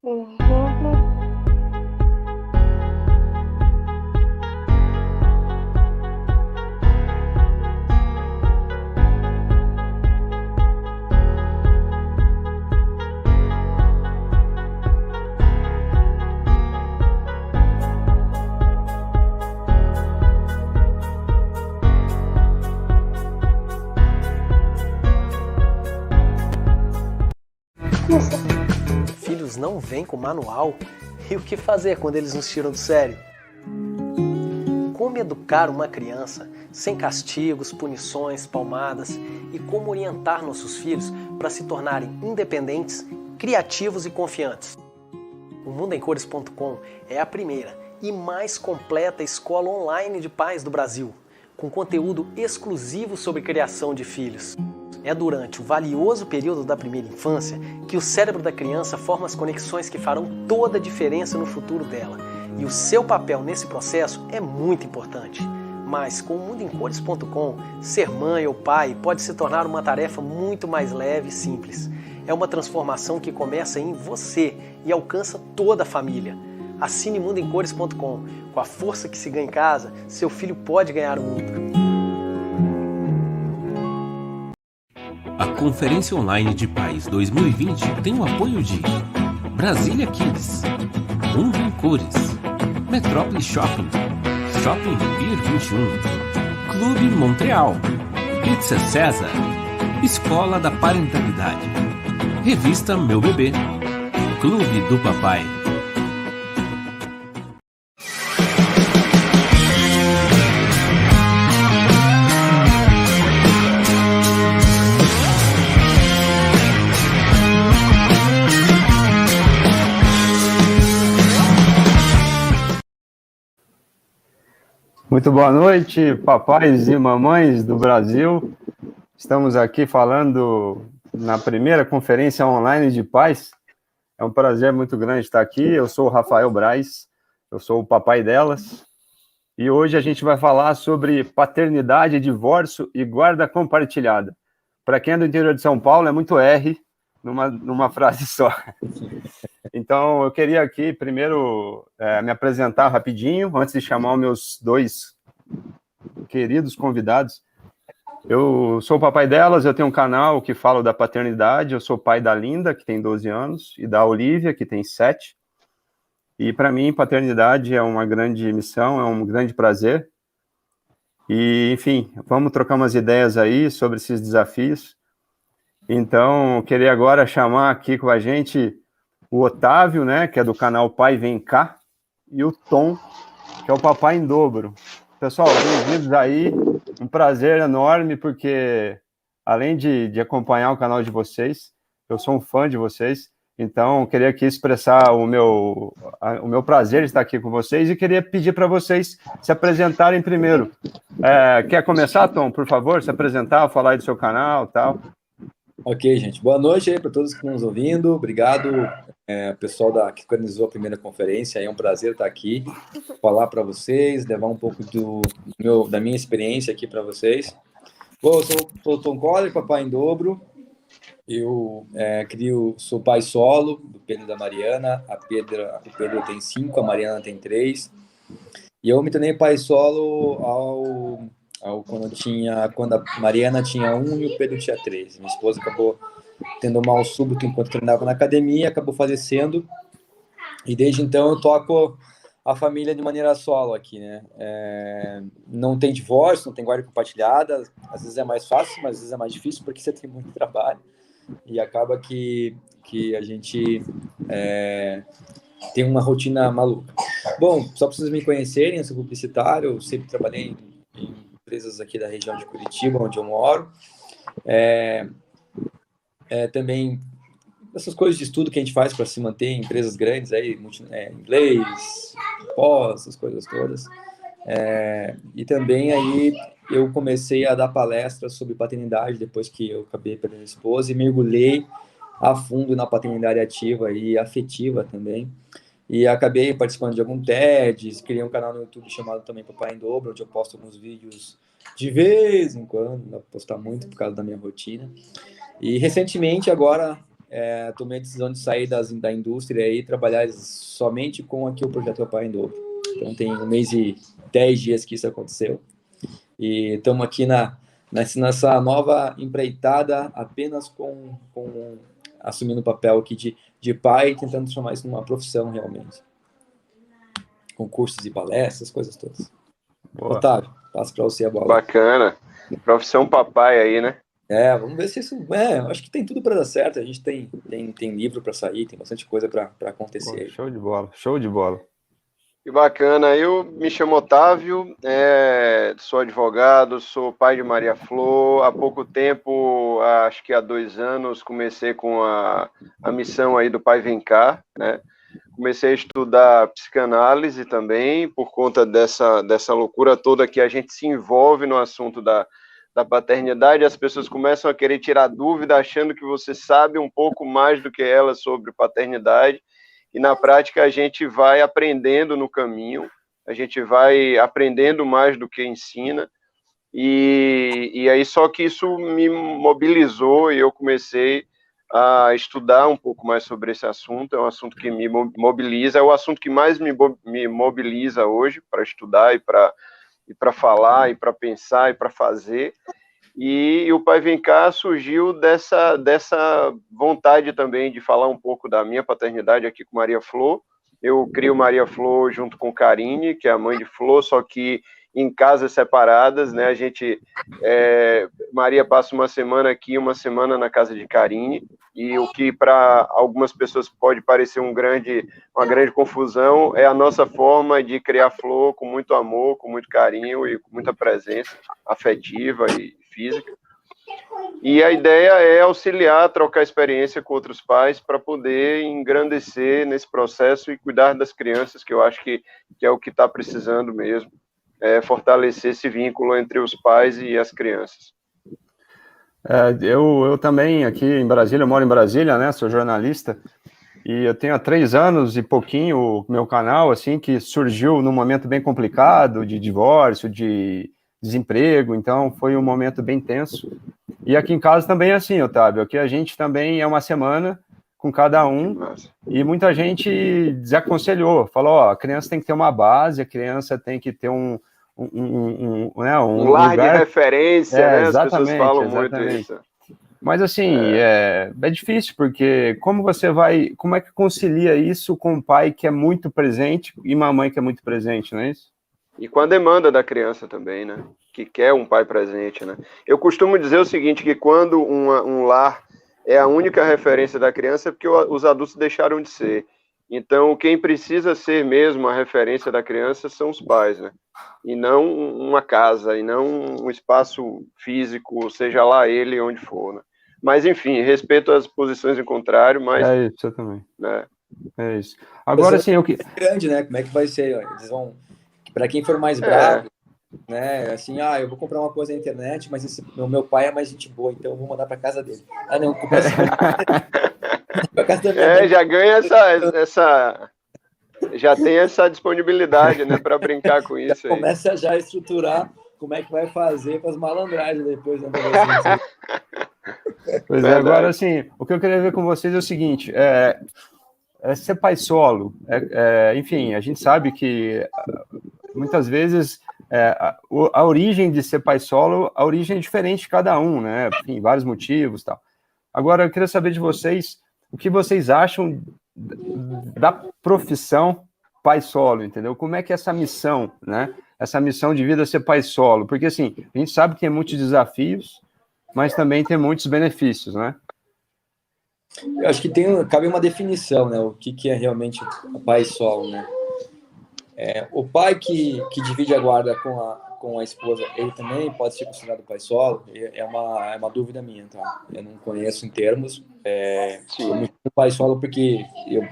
Uhum. Filhos não vêm com manual? E o que fazer quando eles nos tiram do sério? Como educar uma criança sem castigos, punições, palmadas e como orientar nossos filhos para se tornarem independentes, criativos e confiantes? O mundoemcores.com é a primeira e mais completa escola online de pais do Brasil, com conteúdo exclusivo sobre criação de filhos. É durante o valioso período da primeira infância que o cérebro da criança forma as conexões que farão toda a diferença no futuro dela. E o seu papel nesse processo é muito importante. Mas com o mundoemcores.com, ser mãe ou pai pode se tornar uma tarefa muito mais leve e simples. É uma transformação que começa em você e alcança toda a família. Assine mundoemcores.com. Com a força que se ganha em casa, seu filho pode ganhar o mundo. A Conferência Online de Pais 2020 tem o apoio de Brasília Kids, Mundo em Cores, Metrópole Shopping, Shopping Pier 21, Clube Montreal, Pizza César, Escola da Parentalidade, Revista Meu Bebê, Clube do Papai. Muito boa noite, papais e mamães do Brasil. Estamos aqui falando na primeira conferência online de pais. É um prazer muito grande estar aqui. Eu sou o Rafael Braz, eu sou o papai delas. E hoje a gente vai falar sobre paternidade, divórcio e guarda compartilhada. Para quem é do interior de São Paulo, é muito R numa frase só. Então, eu queria aqui, primeiro, me apresentar rapidinho, antes de chamar os meus dois queridos convidados. Eu sou o papai delas, eu tenho um canal que fala da paternidade, eu sou pai da Linda, que tem 12 anos, e da Olivia, que tem 7. E, para mim, paternidade é uma grande missão, é um grande prazer. E, enfim, vamos trocar umas ideias aí sobre esses desafios. Então, eu queria agora chamar aqui com a gente o Otávio, né, que é do canal Pai Vem Cá, e o Tom, que é o Papai em Dobro. Pessoal, bem-vindos aí, um prazer enorme, porque além de acompanhar o canal de vocês, eu sou um fã de vocês, então eu queria aqui expressar o meu prazer de estar aqui com vocês e queria pedir para vocês se apresentarem primeiro. Quer começar, Tom, por favor, se apresentar, falar aí do seu canal e tal? Ok, gente. Boa noite aí para todos que estão nos ouvindo. Obrigado, pessoal que organizou a primeira conferência. É um prazer estar aqui, falar para vocês, levar um pouco da minha experiência aqui para vocês. Bom, eu sou o Tom Coller, papai em dobro. Eu sou pai solo do Pedro e da Mariana. O Pedro tem 5, a Mariana tem 3. E eu me tornei pai solo quando a Mariana tinha 1 e o Pedro tinha 3. Minha esposa acabou tendo um mal súbito enquanto treinava na academia, acabou falecendo, e desde então eu toco a família de maneira solo aqui, né? Não tem divórcio, não tem guarda compartilhada, às vezes é mais fácil, mas às vezes é mais difícil porque você tem muito trabalho, e acaba que a gente tem uma rotina maluca. Bom, só para vocês me conhecerem, eu sou publicitário, eu sempre trabalhei em empresas aqui da região de Curitiba, onde eu moro. Também essas coisas de estudo que a gente faz para se manter em empresas grandes, aí, inglês, pós, essas coisas todas. E também aí eu comecei a dar palestras sobre paternidade depois que eu acabei perdendo a esposa e mergulhei a fundo na paternidade ativa e afetiva também. E acabei participando de alguns TEDs, criei um canal no YouTube chamado também Papai em Dobro, onde eu posto alguns vídeos de vez em quando, não dá pra postar muito por causa da minha rotina. E recentemente, agora, tomei a decisão de sair da indústria e trabalhar somente com aqui o Projeto Papai em Dobro. Então, tem 1 mês e 10 dias que isso aconteceu. E estamos aqui nessa nova empreitada, apenas assumindo o papel aqui de pai, tentando transformar isso numa profissão realmente. Com cursos e palestras, coisas todas. Boa. Otávio, passo para você a bola. Bacana. Profissão papai aí, né? Vamos ver se isso... acho que tem tudo para dar certo. A gente tem livro para sair, tem bastante coisa para acontecer. Pô, show de bola. Que bacana. Eu me chamo Otávio, sou advogado, sou pai de Maria Flor. Há pouco tempo, acho que há 2 anos, comecei com a missão aí do Pai Vem Cá, né? Comecei a estudar psicanálise também, por conta dessa loucura toda que a gente se envolve no assunto da paternidade. As pessoas começam a querer tirar dúvida, achando que você sabe um pouco mais do que elas sobre paternidade, e na prática a gente vai aprendendo no caminho, a gente vai aprendendo mais do que ensina, e aí só que isso me mobilizou e eu comecei a estudar um pouco mais sobre esse assunto. É um assunto que me mobiliza, é o assunto que mais me mobiliza hoje para estudar e para falar, e para pensar, e para fazer. E o Pai Vem Cá surgiu dessa vontade também de falar um pouco da minha paternidade aqui com Maria Flor. Eu crio Maria Flor junto com Karine, que é a mãe de Flor, só que em casas separadas, né? Maria passa uma semana aqui, uma semana na casa de Karine, e o que para algumas pessoas pode parecer uma grande confusão é a nossa forma de criar Flor com muito amor, com muito carinho e com muita presença afetiva e física. E a ideia é auxiliar, trocar experiência com outros pais para poder engrandecer nesse processo e cuidar das crianças, que eu acho que é o que está precisando mesmo. Fortalecer esse vínculo entre os pais e as crianças. Eu também, aqui em Brasília, eu moro em Brasília, né, sou jornalista, e eu tenho há 3 anos e pouquinho o meu canal, assim, que surgiu num momento bem complicado, de divórcio, de desemprego, então foi um momento bem tenso. E aqui em casa também é assim, Otávio, aqui a gente também é uma semana com cada um, e muita gente desaconselhou, falou, a criança tem que ter uma base, a criança tem que ter um lar lugar de referência, né? As pessoas falam exatamente. muito isso. Mas assim, é difícil, porque como é que concilia isso com um pai que é muito presente e uma mãe que é muito presente, não é isso? E com a demanda da criança também, né? Que quer um pai presente, né? Eu costumo dizer o seguinte, que quando um lar é a única referência da criança, é porque os adultos deixaram de ser. Então, quem precisa ser mesmo a referência da criança são os pais, né? E não uma casa, e não um espaço físico, seja lá ele onde for, né? Mas, enfim, respeito às posições em contrário, mas... É isso, eu também. Né? É isso. Agora, sim, grande, né? Como é que vai ser? Eles vão... Para quem for mais bravo, né? Assim, eu vou comprar uma coisa na internet, mas o meu pai é mais gente boa, então eu vou mandar para casa dele. Não, comprar já ganha essa já tem essa disponibilidade, né, para brincar com isso aí. Começa já a estruturar como é que vai fazer com as malandragens depois, né? Pois é, agora, assim, o que eu queria ver com vocês é o seguinte, ser pai solo, enfim, a gente sabe que muitas vezes a origem de ser pai solo, a origem é diferente de cada um, né, enfim, vários motivos e tal. Agora, eu queria saber de vocês, o que vocês acham da profissão pai solo, entendeu? Como é que é essa missão, né, essa missão de vida ser pai solo? Porque, assim, a gente sabe que tem muitos desafios, mas também tem muitos benefícios, né? Eu acho que cabe uma definição, né? O que é realmente o pai solo, né? O pai que divide a guarda com a esposa, ele também pode ser considerado pai solo? É uma dúvida minha, tá? Eu não conheço em termos. Eu me chamo pai solo porque eu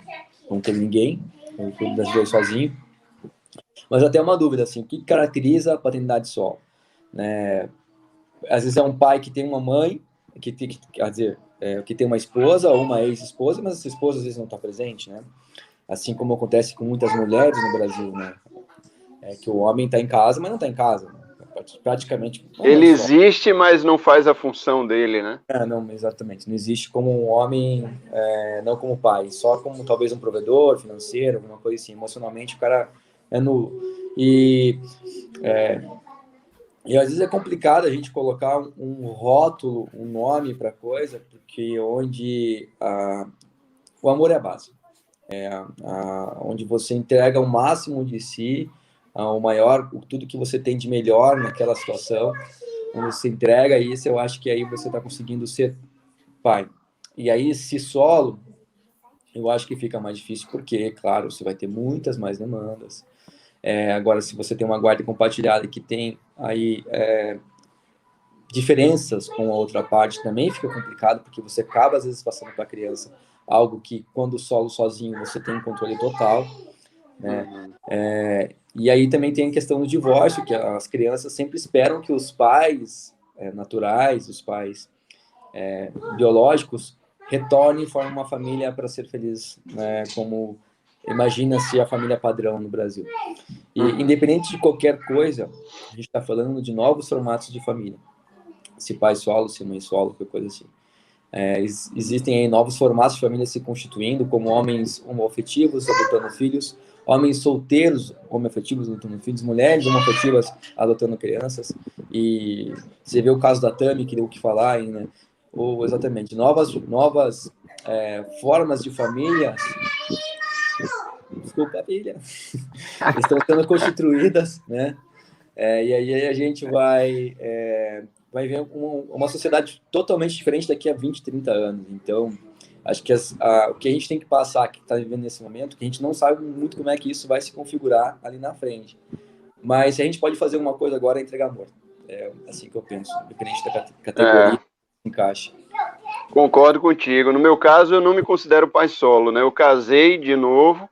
não tenho ninguém, eu cuido das 2 sozinho. Mas até uma dúvida, assim, o que caracteriza a paternidade solo? Né? Às vezes é um pai que tem uma mãe, que tem uma esposa ou uma ex-esposa, mas essa esposa às vezes não está presente, né? Assim como acontece com muitas mulheres no Brasil, né? Que o homem está em casa, mas não está em casa. Né? certo? Praticamente. Ele existe, mas não faz a função dele, né? Não, exatamente. Não existe como um homem, não como pai, só como talvez um provedor financeiro, alguma coisa assim. Emocionalmente, o cara é nulo. E às vezes é complicado a gente colocar um rótulo, um nome para coisa, porque onde o amor é a base. Onde você entrega o máximo de si, o maior, tudo que você tem de melhor naquela situação, onde você entrega isso, eu acho que aí você está conseguindo ser pai. E aí, se solo, eu acho que fica mais difícil, porque, claro, você vai ter muitas mais demandas. Agora, se você tem uma guarda compartilhada que tem aí diferenças com a outra parte, também fica complicado, porque você acaba, às vezes, passando para a criança algo que, quando solo sozinho, você tem controle total, né? E aí também tem a questão do divórcio, que as crianças sempre esperam que os pais naturais, os pais biológicos, retornem e formem uma família para ser feliz, né? Como imagina-se a família padrão no Brasil. E independente de qualquer coisa, a gente está falando de novos formatos de família. Se pai solo, se mãe solo, qualquer coisa assim. Existem aí novos formatos de família se constituindo, como homens homoafetivos adotando filhos, homens solteiros homoafetivos adotando filhos, mulheres homoafetivas adotando crianças. E você vê o caso da Tami, que deu o que falar, né? Ou exatamente, novas formas de família. Desculpa, filha. Estão sendo constituídas, né? E aí a gente vai ver uma sociedade totalmente diferente daqui a 20, 30 anos. Então, acho que o que a gente tem que passar, que está vivendo nesse momento, que a gente não sabe muito como é que isso vai se configurar ali na frente. Mas se a gente pode fazer uma coisa agora é entregar amor. É assim que eu penso, independente da categoria que encaixa. Concordo contigo. No meu caso, eu não me considero pai solo, né? Eu casei de novo.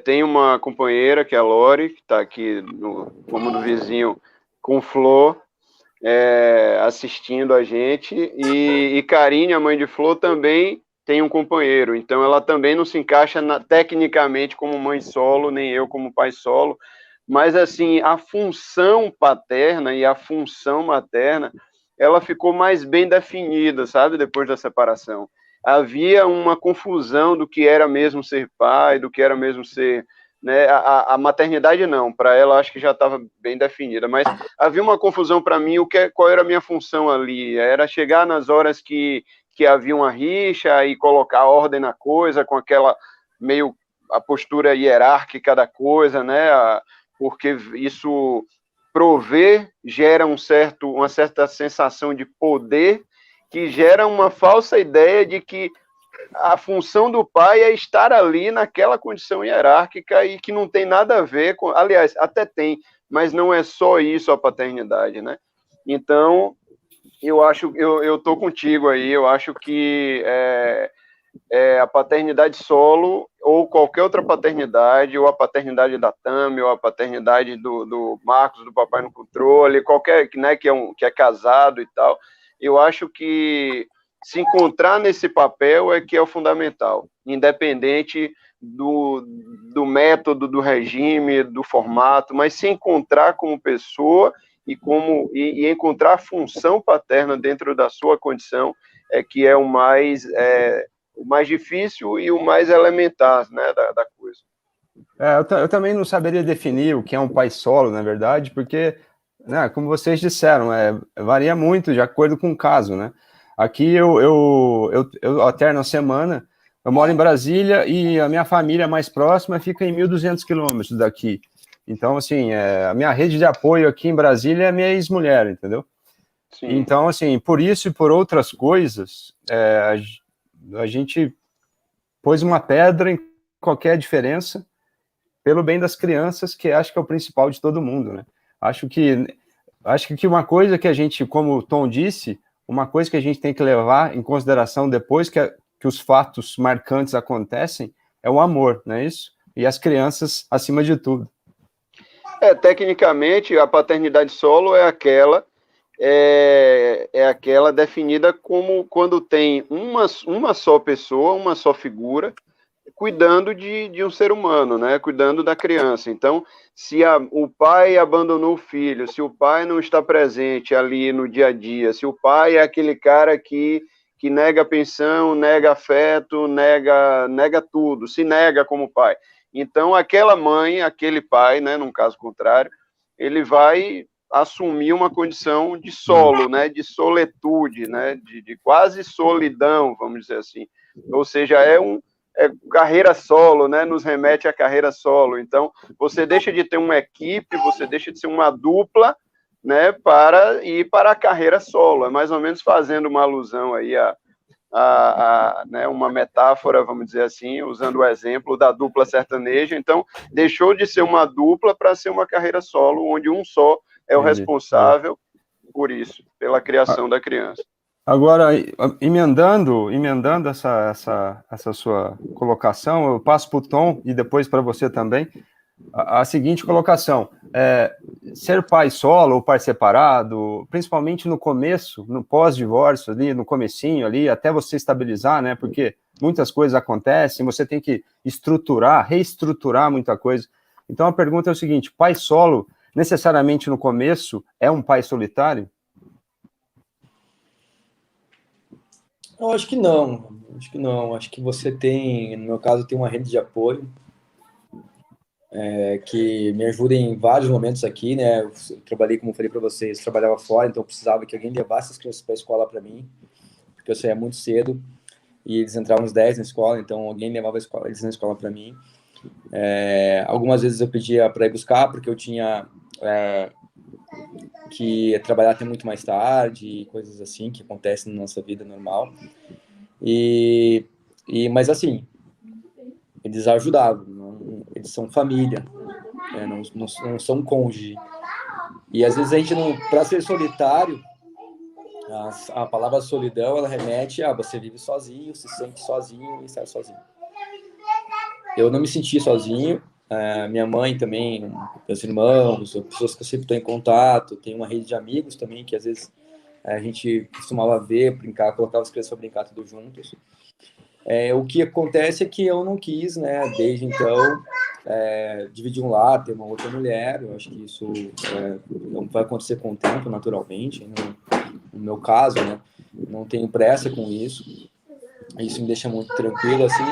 Tenho uma companheira, que é a Lori, que está aqui no cômodo vizinho com Flor, assistindo a gente, e Karine, a mãe de Flor, também tem um companheiro, então ela também não se encaixa tecnicamente como mãe solo, nem eu como pai solo, mas assim, a função paterna e a função materna, ela ficou mais bem definida, sabe, depois da separação. Havia uma confusão do que era mesmo ser pai, do que era mesmo ser, né, a maternidade não, para ela acho que já estava bem definida, mas havia uma confusão para mim, qual era a minha função ali, era chegar nas horas que havia uma rixa e colocar ordem na coisa, com aquela meio a postura hierárquica da coisa, né, porque isso prover gera uma certa sensação de poder, que gera uma falsa ideia de que a função do pai é estar ali naquela condição hierárquica e que não tem nada a ver com... Aliás, até tem, mas não é só isso a paternidade, né? Então, eu tô contigo aí, eu acho que a paternidade solo, ou qualquer outra paternidade, ou a paternidade da Tami, ou a paternidade do Marcos, do Papai no Controle, qualquer, né, que é casado e tal, eu acho que se encontrar nesse papel é que é o fundamental, independente do método, do regime, do formato, mas se encontrar como pessoa e encontrar a função paterna dentro da sua condição é que é o mais difícil e o mais elementar, né, da coisa. Eu também não saberia definir o que é um pai solo, na verdade, porque, né, como vocês disseram, varia muito de acordo com o caso, né? Aqui eu alterno a semana, eu moro em Brasília e a minha família mais próxima fica em 1.200 quilômetros daqui. Então, assim, a minha rede de apoio aqui em Brasília é a minha ex-mulher, entendeu? Sim. Então, assim, por isso e por outras coisas, a gente pôs uma pedra em qualquer diferença pelo bem das crianças, que acho que é o principal de todo mundo, né? Acho que uma coisa que a gente, como o Tom disse, uma coisa que a gente tem que levar em consideração depois que os fatos marcantes acontecem é o amor, não é isso? E as crianças acima de tudo. Tecnicamente, a paternidade solo é aquela definida como quando tem uma só pessoa, uma só figura, cuidando de um ser humano, né? Cuidando da criança. Então, se o pai abandonou o filho, se o pai não está presente ali no dia a dia, se o pai é aquele cara que nega pensão, nega afeto, nega tudo, se nega como pai. Então, aquela mãe, aquele pai, né, num caso contrário, ele vai assumir uma condição de solo, né, de soletude, né, de quase solidão, vamos dizer assim. Ou seja, carreira solo, né, nos remete à carreira solo. Então, você deixa de ter uma equipe, você deixa de ser uma dupla, né, para ir para a carreira solo. É mais ou menos fazendo uma alusão aí né, uma metáfora, vamos dizer assim, usando o exemplo da dupla sertaneja. Então, deixou de ser uma dupla para ser uma carreira solo, onde um só é o responsável por isso, pela criação da criança. Agora, emendando essa sua colocação, eu passo para o Tom e depois para você também. A seguinte colocação: ser pai solo ou pai separado, principalmente no começo, no pós-divórcio, ali, no comecinho, ali, até você estabilizar, né? Porque muitas coisas acontecem, você tem que reestruturar muita coisa. Então a pergunta é o seguinte: pai solo, necessariamente no começo, é um pai solitário? Eu acho que não. Acho que você tem, no meu caso, tem uma rede de apoio que me ajuda em vários momentos aqui, né? Eu trabalhei, como eu falei para vocês, trabalhava fora, então eu precisava que alguém levasse as crianças para a escola para mim, porque eu saía muito cedo e eles entravam às 10 na escola, então alguém levava eles na escola para mim. Algumas vezes eu pedia para ir buscar, porque eu tinha que trabalhar até muito mais tarde, coisas assim que acontecem na nossa vida normal. Mas assim, eles ajudavam, eles são família, não são cônjuge. E às vezes a gente não, para ser solitário, a palavra solidão, ela remete a você vive sozinho, se sente sozinho e está sozinho. Eu não me senti sozinho. Minha mãe também, meus irmãos, pessoas que eu sempre estou em contato, tem uma rede de amigos também, que às vezes a gente costumava ver, brincar, colocava as crianças para brincar tudo juntos. O que acontece é que eu não quis, né, desde então, dividir um lar, ter uma outra mulher. Eu acho que isso não vai acontecer com o tempo, naturalmente. No meu caso, né, não tenho pressa com isso. Isso me deixa muito tranquilo, assim.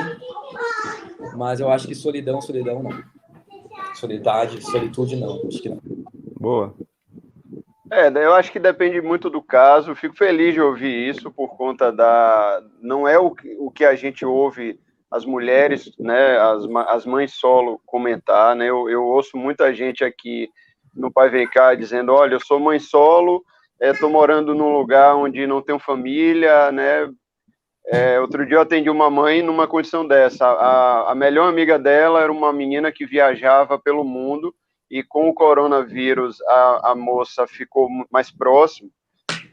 Mas eu acho que solidão não. Solitude não, acho que não. Boa. Eu acho que depende muito do caso. Fico feliz de ouvir isso por conta não é o que a gente ouve as mulheres, né, as mães solo comentar, né? Eu ouço muita gente aqui no Pai Vem Cá dizendo: olha, eu sou mãe solo, estou morando num lugar onde não tenho família, né? Outro dia eu atendi uma mãe numa condição dessa. A melhor amiga dela era uma menina que viajava pelo mundo, e com o coronavírus a moça ficou mais próxima,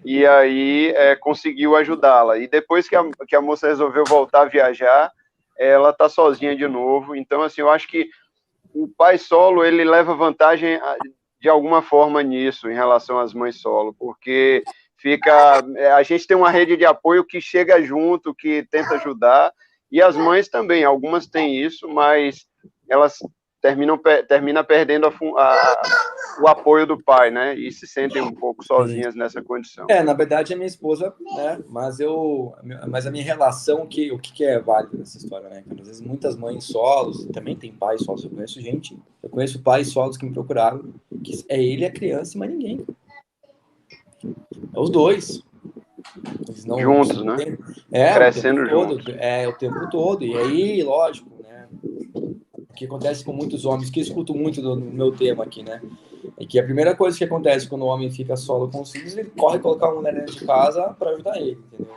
e aí conseguiu ajudá-la. E depois que a moça resolveu voltar a viajar, ela está sozinha de novo. Então, assim, eu acho que o pai solo, ele leva vantagem de alguma forma nisso, em relação às mães solo, porque a gente tem uma rede de apoio que chega junto, que tenta ajudar, e as mães também, algumas têm isso, mas elas terminam perdendo o apoio do pai, né? E se sentem um pouco sozinhas nessa condição. Na verdade, a minha esposa, né? Mas a minha relação, o que é válido nessa história, né? Às vezes muitas mães solos, também tem pais solos. Eu conheço pais solos que me procuraram, que é ele e a criança, mas ninguém. É os dois. Eles não, juntos, né? Crescendo juntos. O tempo todo. E aí, lógico, né? O que acontece com muitos homens, que eu escuto muito no meu tema aqui, né? É que a primeira coisa que acontece quando o homem fica solo com os filhos, ele corre colocar uma mulher dentro de casa para ajudar ele, entendeu?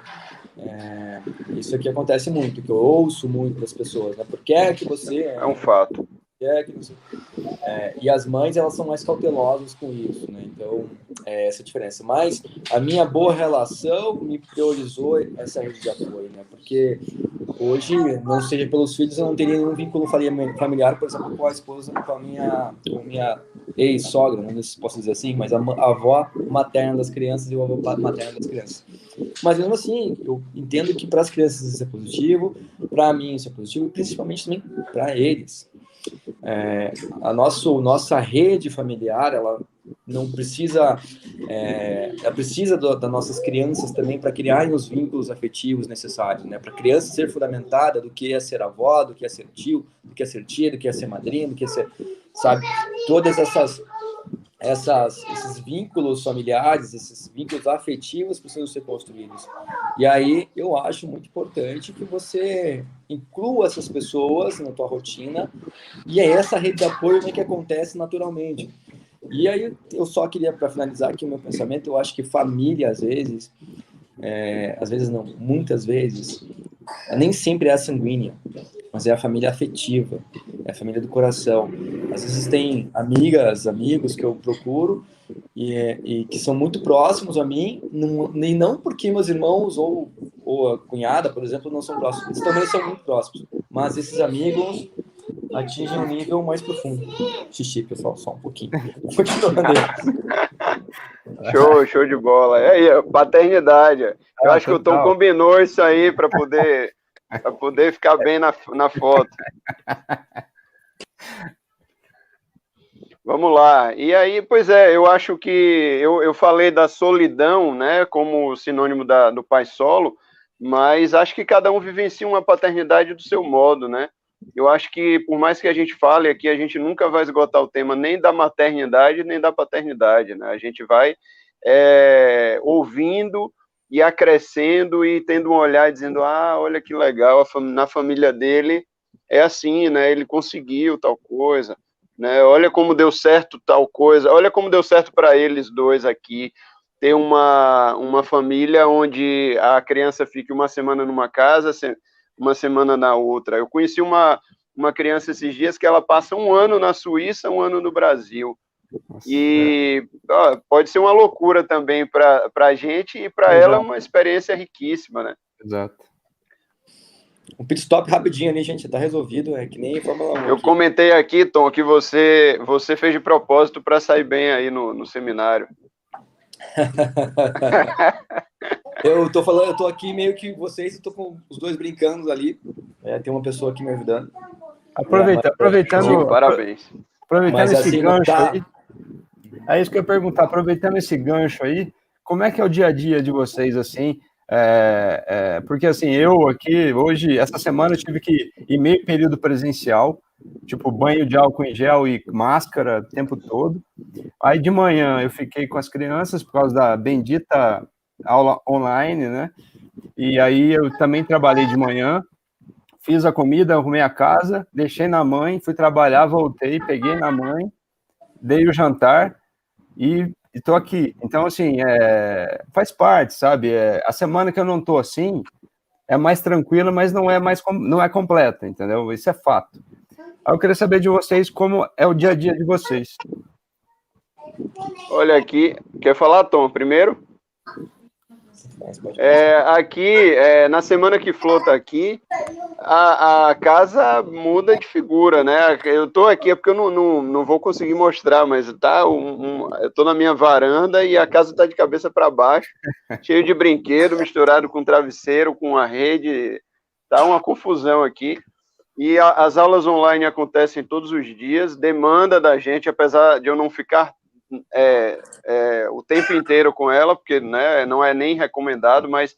Isso aqui acontece muito, que eu ouço muito das pessoas, né? Por que é que você... É um fato. E as mães, elas são mais cautelosas com isso, né? Então, essa diferença. Mas a minha boa relação me priorizou essa rede de apoio, né? Porque hoje, não seja pelos filhos, eu não teria nenhum vínculo familiar, por exemplo, com a esposa, com a minha ex-sogra, não sei se posso dizer assim, mas a avó materna das crianças e o avô materno das crianças. Mas mesmo assim, eu entendo que para as crianças isso é positivo, para mim isso é positivo, e principalmente também para eles. Nossa rede familiar, ela não precisa, ela precisa das nossas crianças também para criarem os vínculos afetivos necessários, né? Para a criança ser fundamentada do que é ser avó, do que é ser tio, do que é ser tia, do que é ser madrinha, do que é ser, sabe, todas esses vínculos familiares, esses vínculos afetivos precisam ser construídos. E aí eu acho muito importante que você inclua essas pessoas na tua rotina, e é essa rede de apoio que acontece naturalmente. E aí eu só queria, para finalizar aqui o meu pensamento, eu acho que família, às vezes não, muitas vezes, nem sempre é a sanguínea, mas é a família afetiva, é a família do coração. Às vezes tem amigas, amigos que eu procuro e que são muito próximos a mim, nem não porque meus irmãos ou a cunhada, por exemplo, não são próximos, eles também são muito próximos, mas esses amigos atingem um nível mais profundo. Xixi, pessoal, só um pouquinho. Show de bola. É aí, paternidade. Eu acho que o Tom combinou isso aí para poder ficar bem na foto. Vamos lá. E aí, pois eu acho que eu falei da solidão, né, como sinônimo do pai solo, mas acho que cada um vivencia uma paternidade do seu modo, né? Eu acho que, por mais que a gente fale aqui, a gente nunca vai esgotar o tema nem da maternidade, nem da paternidade, né? A gente vai ouvindo e acrescendo e tendo um olhar dizendo, olha que legal, na família dele é assim, né? Ele conseguiu tal coisa, né? Olha como deu certo tal coisa, olha como deu certo para eles dois aqui, ter uma família onde a criança fique uma semana numa casa, uma semana na outra. Eu conheci uma criança esses dias que ela passa um ano na Suíça, um ano no Brasil. Nossa, e pode ser uma loucura também para a gente, e para ela é uma experiência riquíssima, né? Exato. Um pit stop rapidinho ali, gente, tá resolvido, é que nem Fórmula 1. Eu comentei aqui, Tom, que você fez de propósito para sair bem aí no seminário. Eu tô aqui meio que vocês, eu tô com os dois brincando ali. Tem uma pessoa aqui me ajudando. Aproveitando, parabéns. Aproveitando esse gancho aí. É isso que eu ia perguntar, aproveitando esse gancho aí, como é que é o dia a dia de vocês, assim? Porque, assim, eu aqui, hoje, essa semana, eu tive que ir meio período presencial, tipo, banho de álcool em gel e máscara o tempo todo. Aí, de manhã, eu fiquei com as crianças por causa da bendita aula online, né? E aí, eu também trabalhei de manhã, fiz a comida, arrumei a casa, deixei na mãe, fui trabalhar, voltei, peguei na mãe, dei o jantar e estou aqui. Então, assim, faz parte, sabe? A semana que eu não estou assim é mais tranquila, mas não é completa, entendeu? Isso é fato. Aí eu queria saber de vocês como é o dia a dia de vocês. Olha aqui, quer falar, Tom, primeiro? Aqui, na semana que Flor tá aqui, a casa muda de figura, né? Eu tô aqui, é porque eu não vou conseguir mostrar, mas eu tô na minha varanda e a casa tá de cabeça para baixo, cheio de brinquedo, misturado com travesseiro, com a rede, tá uma confusão aqui. E as aulas online acontecem todos os dias, demanda da gente, apesar de eu não ficar o tempo inteiro com ela, porque, né, não é nem recomendado, mas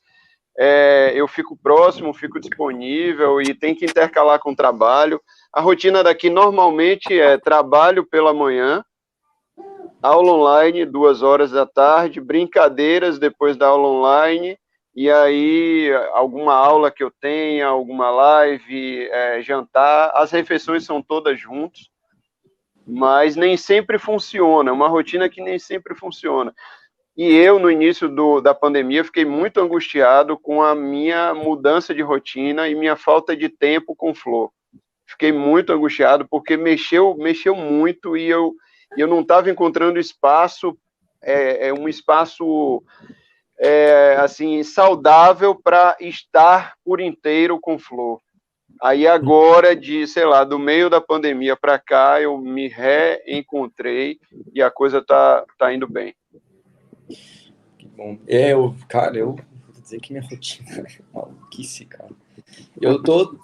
eu fico próximo, fico disponível e tem que intercalar com trabalho. A rotina daqui normalmente é trabalho pela manhã, aula online 2 horas da tarde, brincadeiras depois da aula online, e aí alguma aula que eu tenha, alguma live, jantar. As refeições são todas juntas, mas nem sempre funciona, é uma rotina que nem sempre funciona. E eu, no início da pandemia, fiquei muito angustiado com a minha mudança de rotina e minha falta de tempo com Flor. Fiquei muito angustiado porque mexeu muito e eu não estava encontrando espaço, um espaço assim, saudável para estar por inteiro com flor. Aí agora, sei lá, do meio da pandemia para cá, eu me reencontrei e a coisa tá indo bem. Que bom. Cara, eu vou dizer que minha rotina é maluquice, cara. Eu tô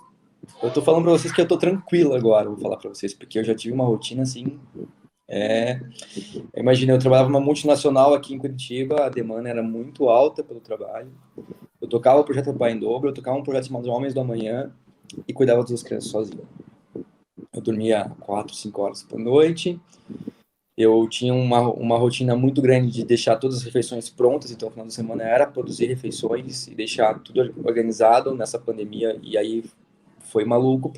falando para vocês que eu tô tranquilo agora, vou falar para vocês, porque eu já tive uma rotina assim. Imagina, eu trabalhava numa multinacional aqui em Curitiba, a demanda era muito alta pelo trabalho. Eu tocava o projeto Papai em Dobro, eu tocava um projeto chamado Homens do Amanhã e cuidava das crianças sozinho. Eu dormia 4, 5 horas por noite. Eu tinha uma rotina muito grande de deixar todas as refeições prontas, então no final de semana era produzir refeições e deixar tudo organizado nessa pandemia, e aí foi maluco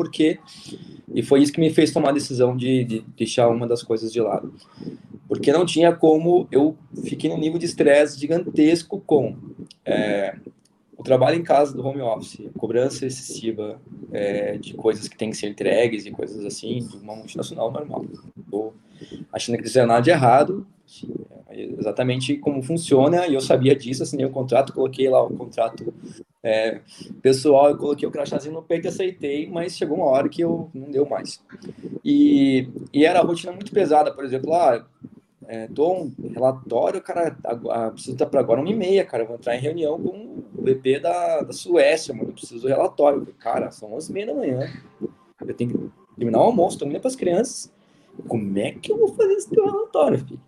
e foi isso que me fez tomar a decisão de deixar uma das coisas de lado. Porque não tinha como, eu fiquei num nível de estresse gigantesco com o trabalho em casa do home office, cobrança excessiva de coisas que têm que ser entregues e coisas assim, de uma multinacional normal. Tô achando que não tinha nada de errado, assim, exatamente como funciona, e eu sabia disso, assinei o contrato, coloquei lá o contrato pessoal, eu coloquei o crachazinho no peito e aceitei, mas chegou uma hora que eu não deu mais. E era a rotina muito pesada, por exemplo, dou um relatório, cara, preciso estar para agora 1h30, cara, vou entrar em reunião com o VP da Suécia, mano, eu preciso do relatório. Cara, são 11h30 da manhã, eu tenho que terminar o almoço, estou indo para as crianças, como é que eu vou fazer esse teu relatório, filho?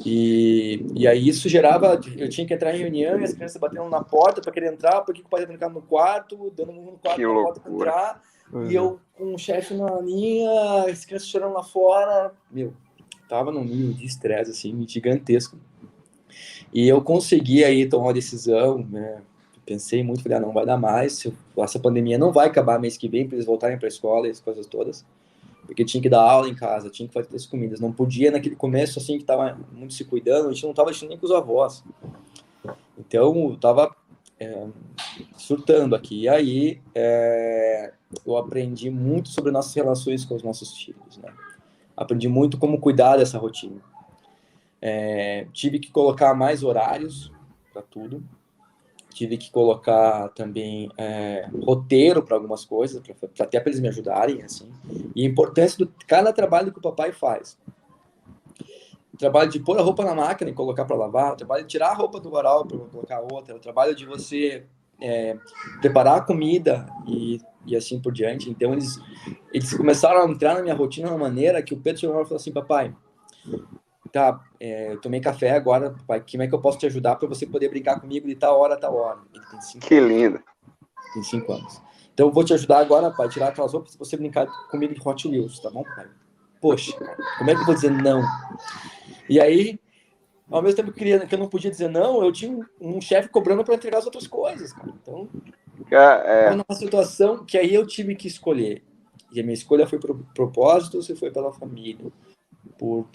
E aí isso gerava, eu tinha que entrar em reunião e as crianças batendo na porta para querer entrar, porque o pai ia entrar no quarto, dando um no quarto para a porta para entrar, e eu com o chefe na linha, as crianças chorando lá fora, tava num nível de estresse assim gigantesco. E eu consegui aí tomar uma decisão, né? Pensei muito, falei, não vai dar mais, essa pandemia não vai acabar mês que vem para eles voltarem para a escola e as coisas todas. Porque tinha que dar aula em casa, tinha que fazer as comidas. Não podia, naquele começo, assim, que tava muito se cuidando, a gente não tava deixando nem com os avós. Então, eu tava surtando aqui. E aí, eu aprendi muito sobre nossas relações com os nossos filhos, né? Aprendi muito como cuidar dessa rotina. Tive que colocar mais horários para tudo. Tive que colocar também roteiro para algumas coisas, até para eles me ajudarem, assim. E a importância de cada trabalho que o papai faz. O trabalho de pôr a roupa na máquina e colocar para lavar, o trabalho de tirar a roupa do varal para colocar outra, o trabalho de você preparar a comida e assim por diante. Então, eles começaram a entrar na minha rotina de uma maneira que o Pedro chegou e falou assim, papai, tá, eu tomei café agora, papai, como é que eu posso te ajudar para você poder brincar comigo de tal hora a tal hora? Ele tem 5 Que anos. lindo. Tem 5 anos. Então eu vou te ajudar agora, pai, tirar aquelas roupas para você brincar comigo de Hot Wheels, tá bom, pai? Poxa, cara, como é que eu vou dizer não? E aí, ao mesmo tempo que eu não podia dizer não, eu tinha um chefe cobrando para entregar as outras coisas, cara. Então, foi numa situação que aí eu tive que escolher. E a minha escolha foi por propósito, se foi pela família. Por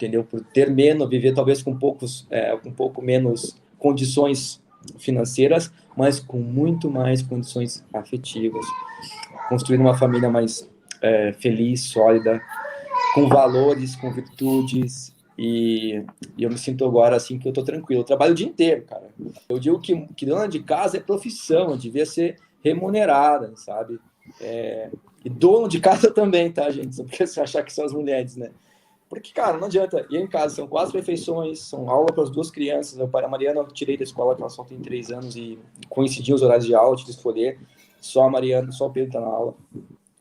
ter menos, viver talvez com um pouco menos condições financeiras, mas com muito mais condições afetivas, construir uma família mais feliz, sólida, com valores, com virtudes, e eu me sinto agora assim que eu tô tranquilo. Eu trabalho o dia inteiro, cara. Eu digo que dona de casa é profissão, devia ser remunerada, sabe? E dono de casa também, tá, gente? Só porque você achar que são as mulheres, né? Porque, cara, não adianta. Ir em casa são 4 refeições, são aula para as 2 crianças. A Mariana eu tirei da escola, que ela só tem 3 anos, e coincidiu os horários de aula, tive que escolher. Só a Mariana, só o Pedro tá na aula.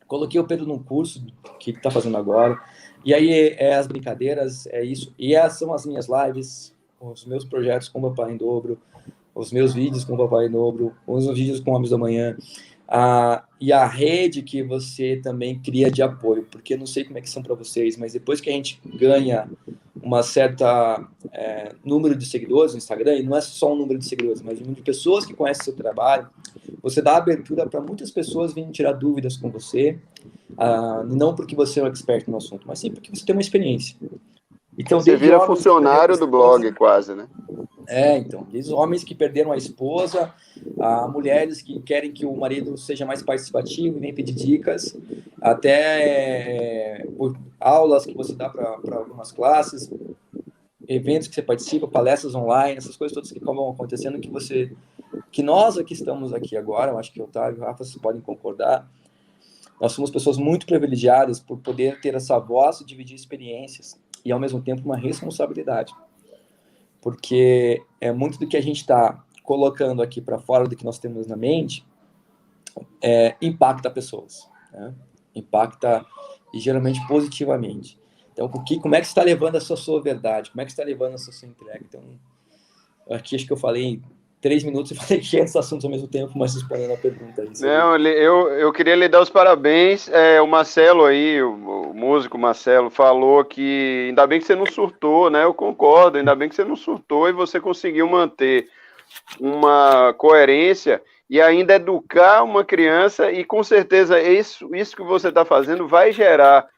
Coloquei o Pedro num curso que ele tá fazendo agora. E aí as brincadeiras, isso. E essas são as minhas lives, os meus projetos com o Papai em Dobro, os meus vídeos com o Papai em Dobro, os vídeos com Homens da Manhã. E a rede que você também cria de apoio, porque eu não sei como é que são para vocês, mas depois que a gente ganha uma certa número de seguidores no Instagram, e não é só um número de seguidores, mas um número de pessoas que conhecem o seu trabalho, você dá abertura para muitas pessoas virem tirar dúvidas com você, não porque você é um expert no assunto, mas sim porque você tem uma experiência. Então, você vira funcionário do blog quase, né? Então, desde homens que perderam a esposa, a mulheres que querem que o marido seja mais participativo e vem pedir dicas, até aulas que você dá para algumas classes. eventos que você participa, palestras online, essas coisas todas que acabam acontecendo, que nós aqui estamos aqui agora, eu acho que o Otávio e o Rafa, vocês podem concordar, nós somos pessoas muito privilegiadas por poder ter essa voz e dividir experiências, e ao mesmo tempo uma responsabilidade. Porque é muito do que a gente está colocando aqui para fora do que nós temos na mente, impacta pessoas, né? Impacta, e geralmente positivamente. Então, como é que você está levando a sua verdade? Como é que você está levando a sua entrega? Então, aqui acho que eu falei 3 minutos e falei 500 assuntos ao mesmo tempo, mas respondendo a pergunta aí. Não, eu queria lhe dar os parabéns. O Marcelo aí, o músico Marcelo, falou que ainda bem que você não surtou, né? Eu concordo, ainda bem que você não surtou e você conseguiu manter uma coerência e ainda educar uma criança, e com certeza isso que você está fazendo vai gerar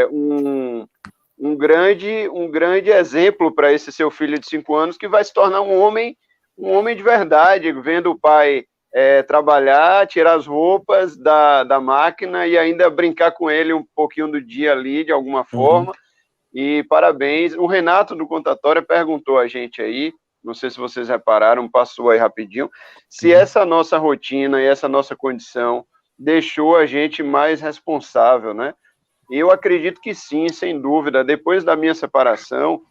um grande exemplo para esse seu filho de 5 anos, que vai se tornar um homem de verdade, vendo o pai trabalhar, tirar as roupas da máquina e ainda brincar com ele um pouquinho do dia ali, de alguma forma. E parabéns. O Renato do Contatória perguntou a gente aí, não sei se vocês repararam, passou aí rapidinho, se essa nossa rotina e essa nossa condição deixou a gente mais responsável, né? Eu acredito que sim, sem dúvida. Depois da minha separação,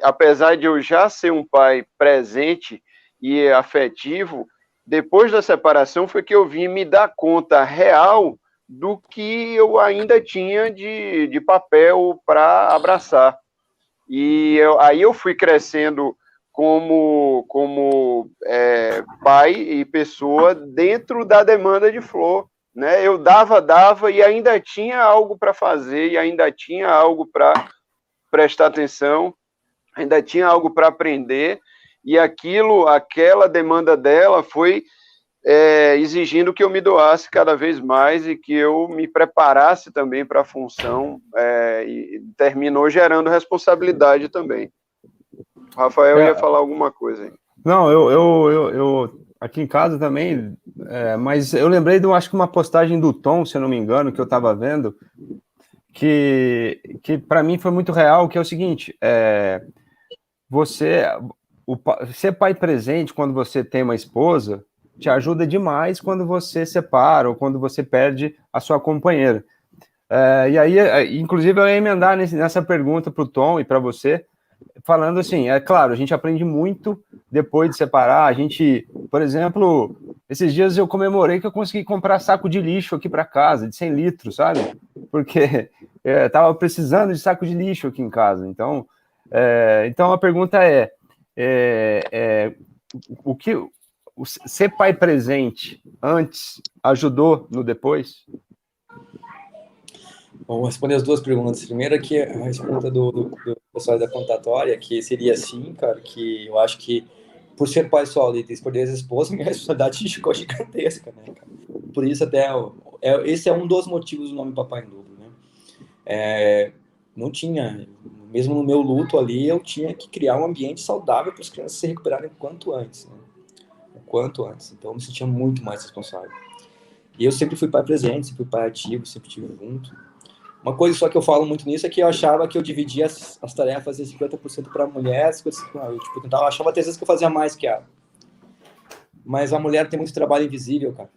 apesar de eu já ser um pai presente e afetivo, depois da separação foi que eu vim me dar conta real do que eu ainda tinha de papel para abraçar. E aí eu fui crescendo como pai e pessoa dentro da demanda de Flor, né? Eu dava e ainda tinha algo para fazer, e ainda tinha algo para prestar atenção, ainda tinha algo para aprender, e aquela demanda dela foi exigindo que eu me doasse cada vez mais e que eu me preparasse também para a função, e terminou gerando responsabilidade também. O Rafael ia falar alguma coisa aí. Não, eu aqui em casa também, mas eu lembrei acho que uma postagem do Tom, se eu não me engano, que eu estava vendo, que para mim foi muito real, que é o seguinte, ser pai presente quando você tem uma esposa te ajuda demais quando você separa ou quando você perde a sua companheira. E aí, inclusive, eu ia emendar nessa pergunta para o Tom e para você, falando assim, claro, a gente aprende muito depois de separar. A gente, por exemplo, esses dias eu comemorei que eu consegui comprar saco de lixo aqui para casa, de 100 litros, sabe? Porque estava precisando de saco de lixo aqui em casa. Então a pergunta o que ser pai presente antes ajudou no depois? Vou responder as 2 perguntas. Primeiro aqui, a resposta do pessoal da Contatória, que seria assim, cara, que eu acho que por ser pai solo e ter escolhido as esposas, minha responsabilidade ficou gigantesca, né, cara? Por isso até, esse é um dos motivos do nome Papai em Dobro, né? Não tinha, mesmo no meu luto ali, eu tinha que criar um ambiente saudável para as crianças se recuperarem o quanto antes, né? Quanto antes. Então eu me sentia muito mais responsável. E eu sempre fui pai presente, sempre fui pai ativo, sempre estive junto. Uma coisa só que eu falo muito nisso é que eu achava que eu dividia as tarefas de 50% para a mulher, 50% para eu. Eu achava às vezes que eu fazia mais que ela. Mas a mulher tem muito trabalho invisível, cara.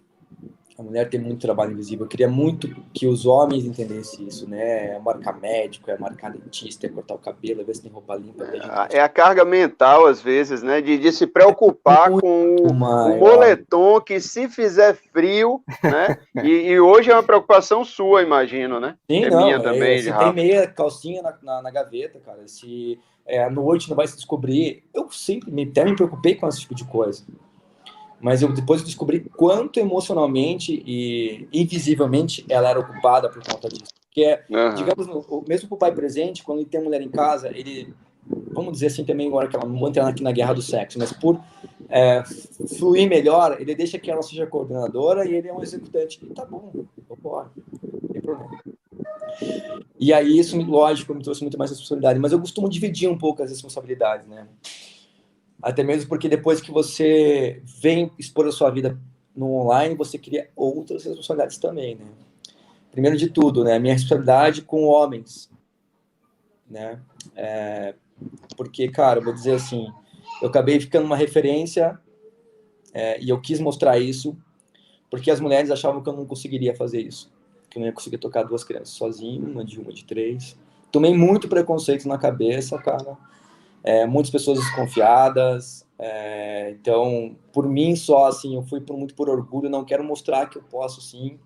A mulher tem muito trabalho invisível. Eu queria muito que os homens entendessem isso, né? É marcar médico, é marcar dentista, é cortar o cabelo, é ver se tem roupa limpa. É a carga mental, às vezes, né? De se preocupar com o moletom, que se fizer frio, né? E hoje é uma preocupação sua, imagino, né? Sim, minha também. Se tem meia calcinha na gaveta, cara, se à noite não vai se descobrir. Eu sempre até me preocupei com esse tipo de coisa. Mas depois eu descobri quanto emocionalmente e invisivelmente ela era ocupada por conta disso. Porque, digamos, mesmo para o pai presente, quando ele tem mulher em casa, ele, vamos dizer assim também, agora que ela não vou entrar aqui na guerra do sexo, mas por fluir melhor, ele deixa que ela seja coordenadora e ele é um executante. E tá bom, vou embora, não tem problema. E aí isso, lógico, me trouxe muito mais responsabilidade. Mas eu costumo dividir um pouco as responsabilidades, né? Até mesmo porque depois que você vem expor a sua vida no online, você cria outras responsabilidades também, né? Primeiro de tudo, né? A minha responsabilidade com homens, né? Porque, cara, eu vou dizer assim, eu acabei ficando uma referência e eu quis mostrar isso porque as mulheres achavam que eu não conseguiria fazer isso, que eu não ia conseguir tocar 2 crianças sozinho, uma de 3. Tomei muito preconceito na cabeça, cara. Muitas pessoas desconfiadas. Então, por mim só, assim, eu fui muito por orgulho, não quero mostrar que eu posso, sim.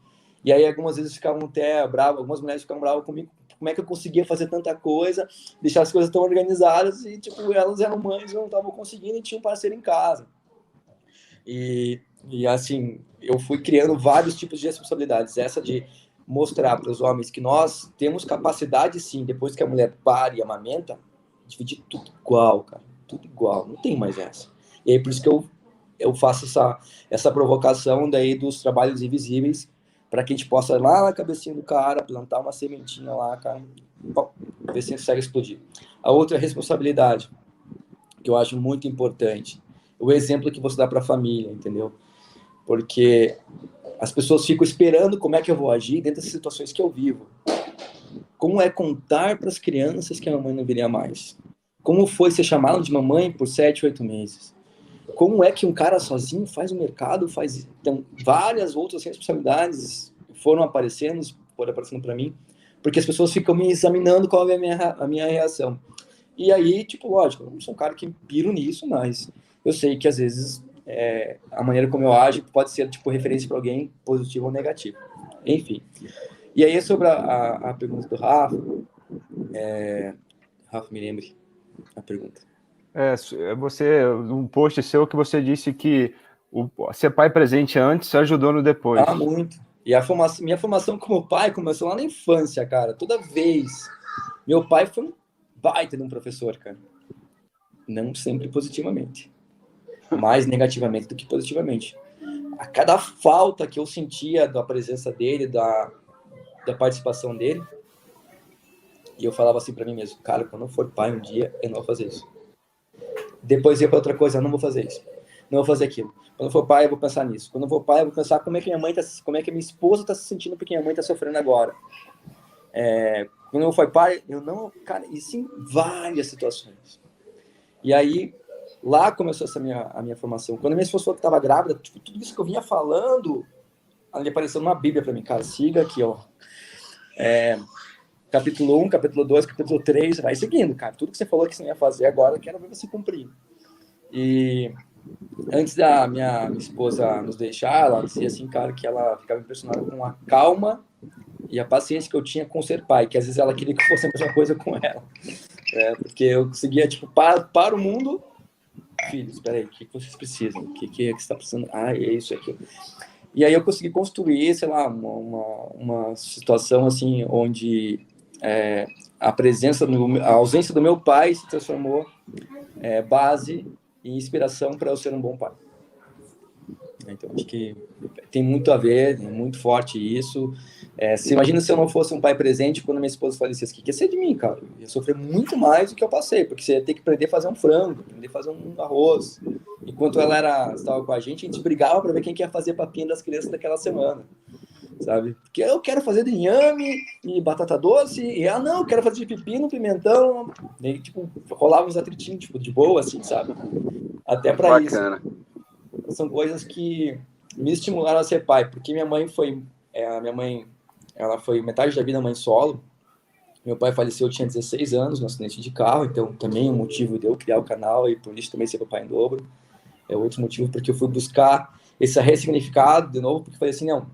E aí, algumas vezes ficavam até bravas, algumas mulheres ficavam bravas comigo, como é que eu conseguia fazer tanta coisa, deixar as coisas tão organizadas, e, tipo, elas eram mães, não estavam conseguindo e tinham um parceiro em casa. E assim, eu fui criando vários tipos de responsabilidades. Essa de mostrar para os homens que nós temos capacidade, sim, depois que a mulher para e amamenta, dividir tudo igual, cara. Tudo igual. Não tem mais essa. E aí, por isso que eu faço essa provocação daí dos trabalhos invisíveis, para que a gente possa ir lá na cabecinha do cara, plantar uma sementinha lá, cara, ver se consegue explodir. A outra responsabilidade, que eu acho muito importante, o exemplo que você dá para a família, entendeu? Porque as pessoas ficam esperando como é que eu vou agir dentro das situações que eu vivo. Como é contar para as crianças que a mamãe não viria mais? Como foi ser chamado de mamãe por 7, 8 meses? Como é que um cara sozinho faz o mercado, então, várias outras responsabilidades foram aparecendo para mim, porque as pessoas ficam me examinando qual é a minha reação. E aí, tipo, lógico, eu não sou um cara que piro nisso, mas eu sei que às vezes a maneira como eu ajo pode ser, tipo, referência para alguém positivo ou negativo. Enfim. E aí, sobre a pergunta do Rafa, Rafa, me lembre a pergunta. Um post seu que você disse que ser pai presente antes ajudou no depois. Ah, muito. E minha formação como pai começou lá na infância, cara. Toda vez. Meu pai foi um baita de um professor, cara. Não sempre positivamente. Mais negativamente do que positivamente. A cada falta que eu sentia da presença dele, da participação dele, e eu falava assim pra mim mesmo, cara, quando eu for pai um dia, eu não vou fazer isso. Depois ia pra outra coisa, eu não vou fazer isso. Não vou fazer aquilo. Quando eu for pai, eu vou pensar nisso. Quando eu for pai, eu vou pensar como é que minha esposa tá se sentindo porque minha mãe tá sofrendo agora. Quando eu for pai, eu não... Cara, isso em várias situações. E aí, lá começou a minha formação. Quando a minha esposa falou que estava grávida, tipo, tudo isso que eu vinha falando, ali apareceu numa Bíblia para mim, cara, siga aqui, ó. Capítulo 1, capítulo 2, capítulo 3, vai seguindo, cara. Tudo que você falou que você não ia fazer agora, eu quero ver você cumprir. E antes da minha esposa nos deixar, ela dizia assim, cara, que ela ficava impressionada com a calma e a paciência que eu tinha com ser pai, que às vezes ela queria que fosse a mesma coisa com ela. Porque eu conseguia, tipo, para o mundo, filhos, espera aí, o que vocês precisam? O que é que você está precisando? Ah, é isso, é aquilo. E aí eu consegui construir, sei lá, uma situação assim, onde a ausência do meu pai se transformou base e inspiração para eu ser um bom pai. Então, acho que tem muito a ver, é muito forte isso. Você imagina se eu não fosse um pai presente quando minha esposa falecesse, o que ia ser de mim, cara? Eu ia sofrer muito mais do que eu passei, porque você ia ter que aprender a fazer um frango, aprender a fazer um arroz. Enquanto ela estava com a gente brigava para ver quem que ia fazer papinha das crianças daquela semana, sabe? Porque eu quero fazer de inhame e batata doce, e não, eu quero fazer de pepino, pimentão. E aí, tipo, rolava uns atritinhos, tipo, de boa, assim, sabe? Até para isso. São coisas que me estimularam a ser pai, porque minha mãe ela foi metade da vida mãe solo. Meu pai faleceu, eu tinha 16 anos no acidente de carro, então também um motivo de eu criar o canal e por isso também ser papai em dobro. É outro motivo porque eu fui buscar esse ressignificado de novo, porque falei assim, não,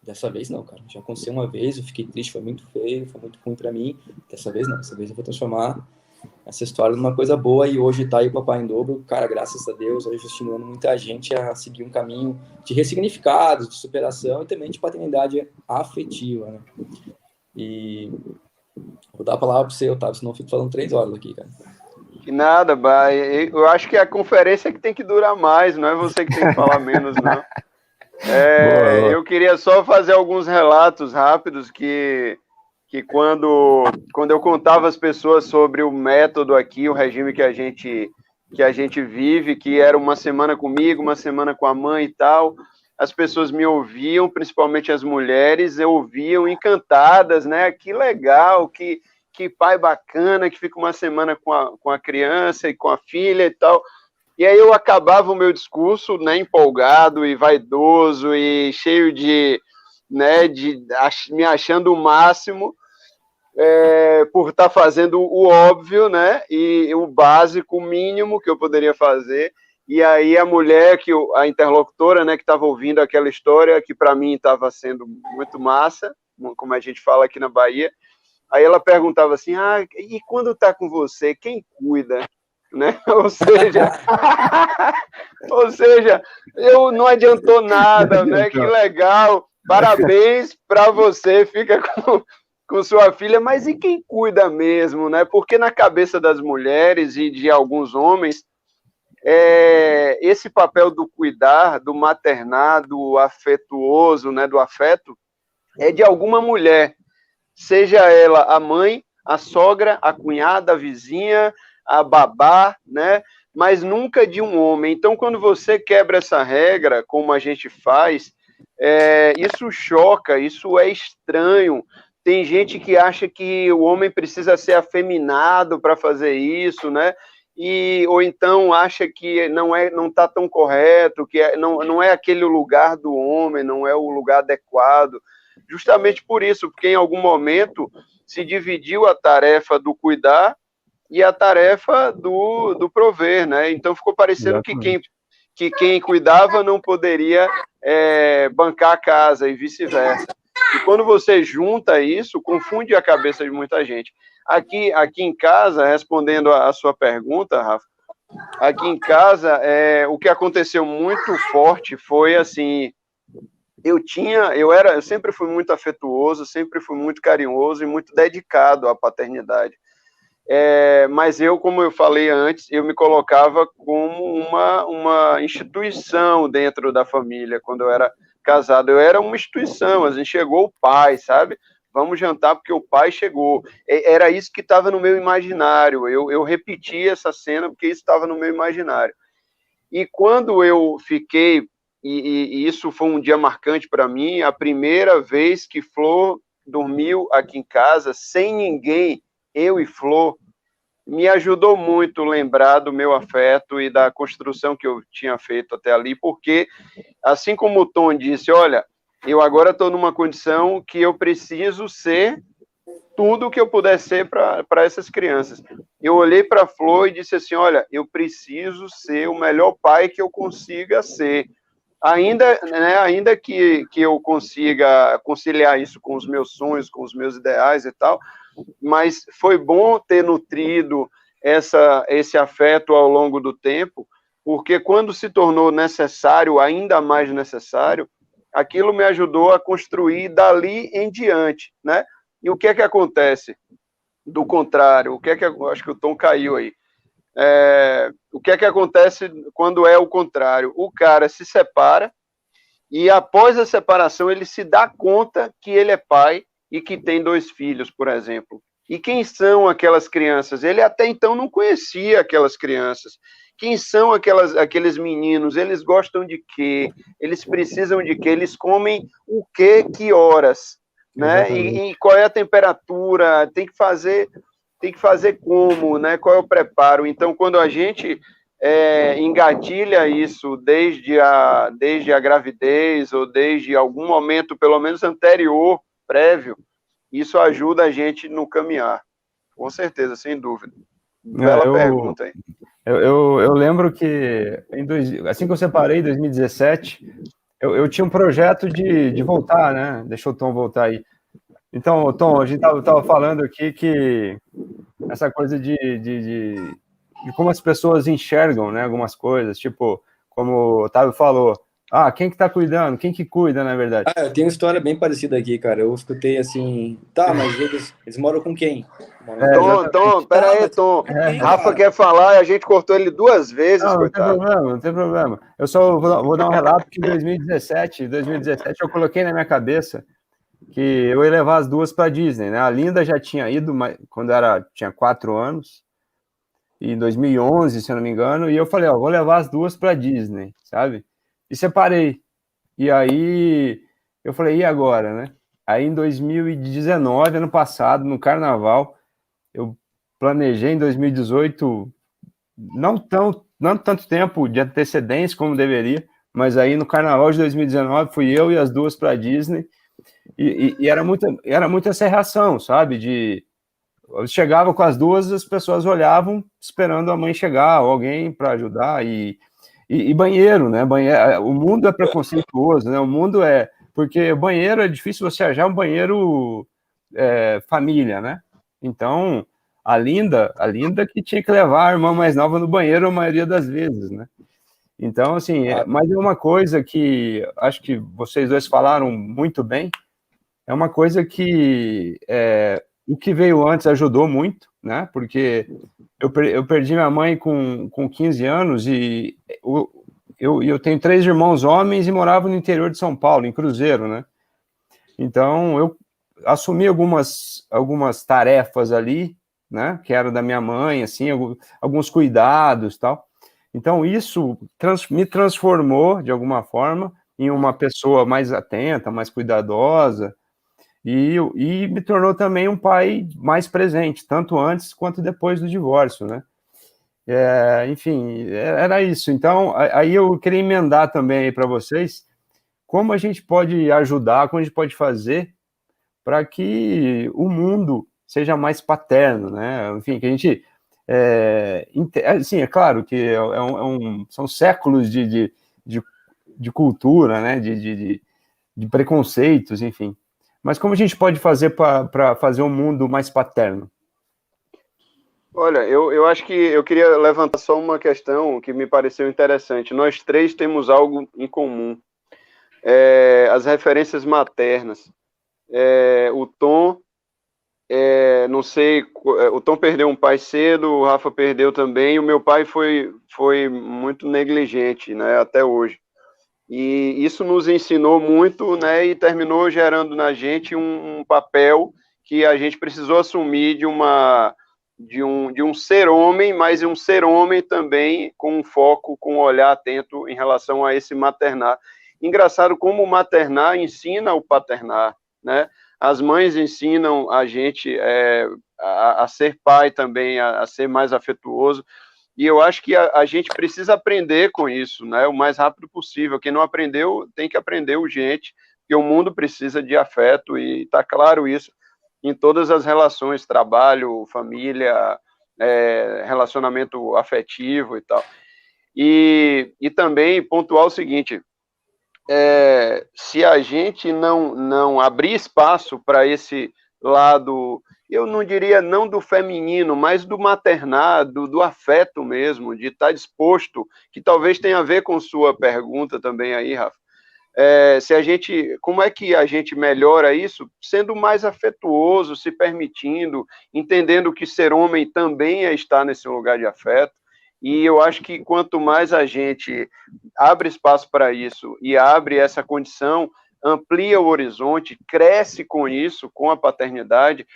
dessa vez não, cara, já aconteceu uma vez, eu fiquei triste, foi muito feio, foi muito ruim para mim, dessa vez não, dessa vez eu vou transformar essa história numa coisa boa, e hoje tá aí o Papai em Dobro, cara, graças a Deus, hoje estimulando muita gente a seguir um caminho de ressignificado, de superação e também de paternidade afetiva, né? E vou dar a palavra para você, Otávio, senão eu fico falando 3 horas aqui, cara. Que nada, eu acho que a conferência que tem que durar mais, não é você que tem que falar menos, não. Eu queria só fazer alguns relatos rápidos que quando eu contava às pessoas sobre o método aqui, o regime que a gente vive, que era uma semana comigo, uma semana com a mãe e tal, as pessoas me ouviam, principalmente as mulheres, ouviam encantadas, né? Que legal, que que pai bacana, que fica uma semana com a criança e com a filha e tal. E aí eu acabava o meu discurso, né, empolgado e vaidoso e cheio de, né, me achando o máximo, por estar fazendo o óbvio, né, e o básico, o mínimo que eu poderia fazer. E aí a mulher, a interlocutora, né, que estava ouvindo aquela história, que para mim estava sendo muito massa, como a gente fala aqui na Bahia, aí ela perguntava assim, e quando está com você, quem cuida? Né? Ou seja, eu não adiantou nada, né? Que legal, parabéns para você, fica com sua filha, mas e quem cuida mesmo, né? Porque na cabeça das mulheres e de alguns homens, esse papel do cuidar, do maternar, do afetuoso, né? Do afeto, é de alguma mulher, seja ela a mãe, a sogra, a cunhada, a vizinha, a babá, né? Mas nunca de um homem. Então, quando você quebra essa regra, como a gente faz, isso choca, isso é estranho. Tem gente que acha que o homem precisa ser afeminado para fazer isso, né? Ou então acha que não está tão correto, que não é aquele lugar do homem, não é o lugar adequado. Justamente por isso, porque em algum momento se dividiu a tarefa do cuidar e a tarefa do prover, né? Então ficou parecendo que quem cuidava não poderia bancar a casa e vice-versa. E quando você junta isso, confunde a cabeça de muita gente. Aqui em casa, respondendo a sua pergunta, Rafa, aqui em casa, o que aconteceu muito forte foi assim, eu sempre fui muito afetuoso, sempre fui muito carinhoso e muito dedicado à paternidade. Mas como eu falei antes, eu me colocava como uma instituição dentro da família. Quando eu era casado, eu era uma instituição. A gente chegou o pai, sabe? Vamos jantar porque o pai chegou. Era isso que estava no meu imaginário. Eu repeti essa cena porque isso estava no meu imaginário. E quando eu fiquei, e isso foi um dia marcante para mim, a primeira vez que Flor dormiu aqui em casa, sem ninguém, eu e Flor, me ajudou muito lembrar do meu afeto e da construção que eu tinha feito até ali, porque, assim como o Tom disse, olha, eu agora estou numa condição que eu preciso ser tudo o que eu puder ser para essas crianças. Eu olhei para a Flor e disse assim, olha, eu preciso ser o melhor pai que eu consiga ser. Ainda que eu consiga conciliar isso com os meus sonhos, com os meus ideais e tal, mas foi bom ter nutrido esse afeto ao longo do tempo, porque quando se tornou necessário, ainda mais necessário, aquilo me ajudou a construir dali em diante, né? E o que é que acontece? Do contrário, acho que o Tom caiu aí. O que é que acontece quando é o contrário? O cara se separa e após a separação ele se dá conta que ele é pai e que tem 2 filhos, por exemplo. E quem são aquelas crianças? Ele até então não conhecia aquelas crianças. Quem são aqueles meninos? Eles gostam de quê? Eles precisam de quê? Eles comem o quê? Que horas? Né? E qual é a temperatura? Tem que fazer como? Né? Qual é o preparo? Então, quando a gente engatilha isso desde a gravidez ou desde algum momento, pelo menos anterior, prévio, isso ajuda a gente no caminhar. Com certeza, sem dúvida. Bela pergunta aí. Eu lembro que, assim que eu separei, em 2017, eu tinha um projeto de voltar, né? Deixa o Tom voltar aí. Então, Tom, a gente estava falando aqui que essa coisa de como as pessoas enxergam, né, algumas coisas, tipo, como o Otávio falou, quem que tá cuidando? Quem que cuida, na verdade? Eu tenho uma história bem parecida aqui, cara. Eu escutei assim, mas eles moram com quem? Tom, peraí, Tom. Rafa quer falar e a gente cortou ele 2 vezes, coitado. Não tem problema. Eu só vou dar um relato que em 2017 eu coloquei na minha cabeça que eu ia levar as 2 para Disney, né? A Linda já tinha ido quando tinha 4 anos, em 2011, se eu não me engano, e eu falei, vou levar as 2 para Disney, sabe? E separei. E aí eu falei, e agora, né? Aí em 2019, ano passado, no Carnaval, eu planejei em 2018, não tanto tempo de antecedência como deveria, mas aí no Carnaval de 2019 fui eu e as duas para a Disney, e era muito essa reação, sabe? Eu chegava com as duas, as pessoas olhavam esperando a mãe chegar, ou alguém para ajudar, e banheiro, né? Banheiro, o mundo é preconceituoso, né? O mundo é... Porque banheiro é difícil você achar um banheiro família, né? Então, a Linda que tinha que levar a irmã mais nova no banheiro a maioria das vezes, né? Então, assim, mas é uma coisa que acho que vocês dois falaram muito bem, é uma coisa que o que veio antes ajudou muito, né? Porque eu perdi minha mãe com 15 anos e eu tenho 3 irmãos homens e morava no interior de São Paulo, em Cruzeiro, né? Então, eu assumi algumas tarefas ali, né? Que eram da minha mãe, assim, alguns cuidados, tal. Então, isso me transformou, de alguma forma, em uma pessoa mais atenta, mais cuidadosa, e me tornou também um pai mais presente, tanto antes quanto depois do divórcio, né? Enfim, era isso. Então, aí eu queria emendar também aí para vocês como a gente pode ajudar, como a gente pode fazer para que o mundo seja mais paterno, né? Enfim, que a gente... assim, é claro que são séculos de cultura, né? De preconceitos, enfim. Mas como a gente pode fazer para fazer um mundo mais paterno? Olha, eu acho que eu queria levantar só uma questão que me pareceu interessante. Nós três temos algo em comum. As referências maternas. O Tom, não sei, o Tom perdeu um pai cedo, o Rafa perdeu também, o meu pai foi muito negligente, né, até hoje. E isso nos ensinou muito, né, e terminou gerando na gente um papel que a gente precisou assumir de um ser homem, mas um ser homem também com um foco, com um olhar atento em relação a esse maternar. Engraçado como o maternar ensina o paternar, né? As mães ensinam a gente a ser pai também, a ser mais afetuoso, e eu acho que a gente precisa aprender com isso, né? O mais rápido possível. Quem não aprendeu, tem que aprender urgente, porque o mundo precisa de afeto, e está claro isso em todas as relações, trabalho, família, relacionamento afetivo e tal. E também pontuar o seguinte, se a gente não abrir espaço para esse lado, eu não diria não do feminino, mas do maternar, do afeto mesmo, de estar disposto, que talvez tenha a ver com sua pergunta também aí, Rafa. Como é que a gente melhora isso? Sendo mais afetuoso, se permitindo, entendendo que ser homem também é estar nesse lugar de afeto. E eu acho que quanto mais a gente abre espaço para isso e abre essa condição, amplia o horizonte, cresce com isso, com a paternidade,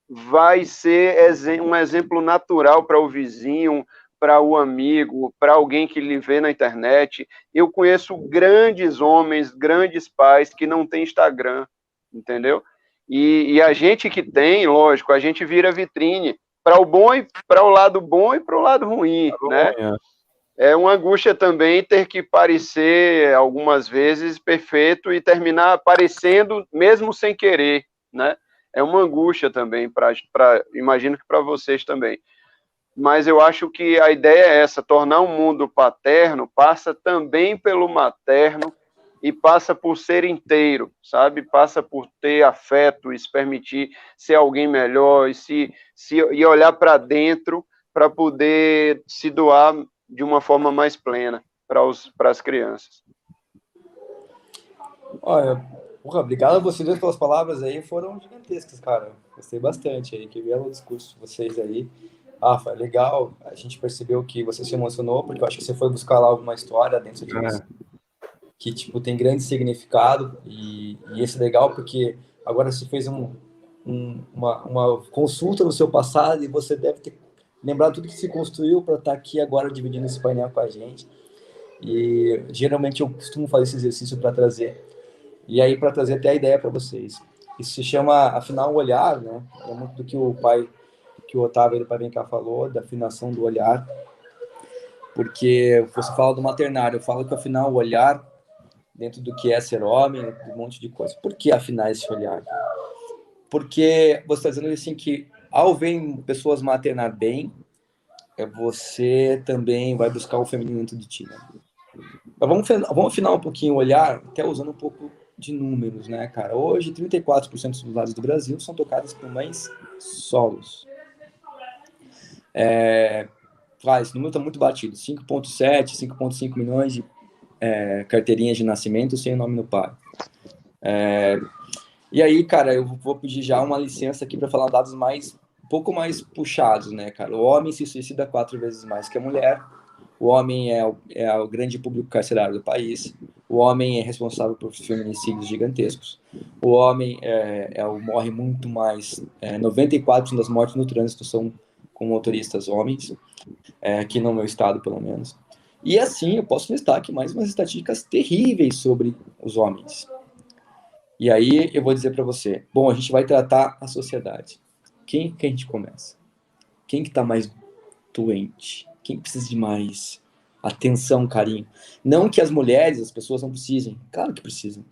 vai ser um exemplo natural para o vizinho, para o amigo, para alguém que lhe vê na internet. Eu conheço grandes homens, grandes pais que não têm Instagram, entendeu? E a gente que tem, lógico, a gente vira vitrine para o bom, para o lado bom e para o lado ruim, né? É uma angústia também ter que parecer, algumas vezes, perfeito e terminar parecendo, mesmo sem querer, né? É uma angústia também, imagino que para vocês também. Mas eu acho que a ideia é essa, tornar um mundo paterno, passa também pelo materno e passa por ser inteiro, sabe? Passa por ter afeto e se permitir ser alguém melhor e olhar para dentro para poder se doar de uma forma mais plena para as crianças. Olha, obrigado a vocês dois pelas palavras aí, foram gigantescas, cara. Gostei bastante aí, que belo discurso de vocês aí. Rafa, legal, a gente percebeu que você se emocionou, porque eu acho que você foi buscar lá alguma história dentro de você, que, tipo, tem grande significado, e esse é legal porque agora você fez uma consulta no seu passado e você deve ter lembrado tudo que se construiu para estar aqui agora dividindo esse painel com a gente. E geralmente eu costumo fazer esse exercício para trazer, e aí para trazer até a ideia para vocês. Isso se chama, afinal, o olhar, né? É muito do que o pai que o Otávio do Pai Vem Cá falou, da afinação do olhar, porque você fala do maternário, eu falo que afinal o olhar, dentro do que é ser homem, um monte de coisa. Por que afinar esse olhar? Porque você está dizendo assim que ao ver pessoas maternar bem, você também vai buscar o feminino dentro de ti. Né? Mas vamos afinar um pouquinho o olhar, até usando um pouco de números, né, cara? Hoje, 34% dos lares do Brasil são tocadas por mães solos. Esse número está muito batido. 5,7, 5,5 milhões de carteirinhas de nascimento sem o nome do pai. E aí, cara, eu vou pedir já uma licença aqui para falar dados um pouco mais puxados, né, cara? O homem se suicida 4 vezes mais que a mulher. O homem é o grande público carcerário do país. O homem é responsável por feminicídios gigantescos. O homem morre muito mais. 94% das mortes no trânsito são com motoristas homens, aqui no meu estado, pelo menos. E assim, eu posso listar aqui mais umas estatísticas terríveis sobre os homens. E aí eu vou dizer para você, bom, a gente vai tratar a sociedade. Quem que a gente começa? Quem que está mais doente? Quem precisa de mais atenção, carinho? Não que as mulheres, as pessoas não precisem. Claro que precisam.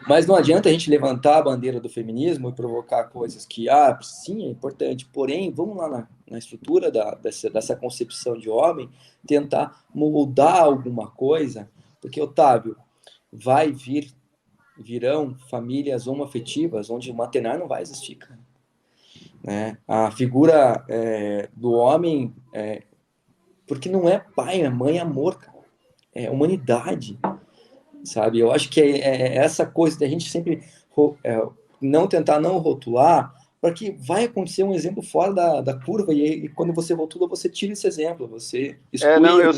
Mas não adianta a gente levantar a bandeira do feminismo e provocar coisas que, sim, é importante. Porém, vamos lá na estrutura dessa concepção de homem, tentar moldar alguma coisa. Porque, Otávio, virão famílias homoafetivas onde o maternar não vai existir, cara. Né? A figura do homem, porque não é pai, é mãe, é amor, cara. É humanidade, sabe? Eu acho que é essa coisa da gente sempre não tentar não rotular, porque vai acontecer um exemplo fora da curva e quando você rotula, você tira esse exemplo, você exclui... eu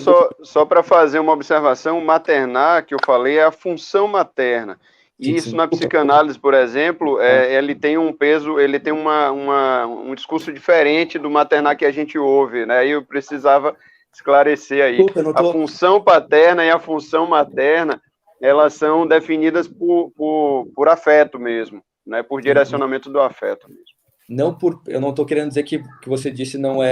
só para fazer uma observação, maternar, que eu falei, é a função materna. E isso na psicanálise, por exemplo, ele tem um peso, ele tem um discurso diferente do maternar que a gente ouve, né? Aí eu precisava esclarecer aí. A função paterna e a função materna, elas são definidas por afeto mesmo, né? Por direcionamento do afeto mesmo. Eu não estou querendo dizer que você disse não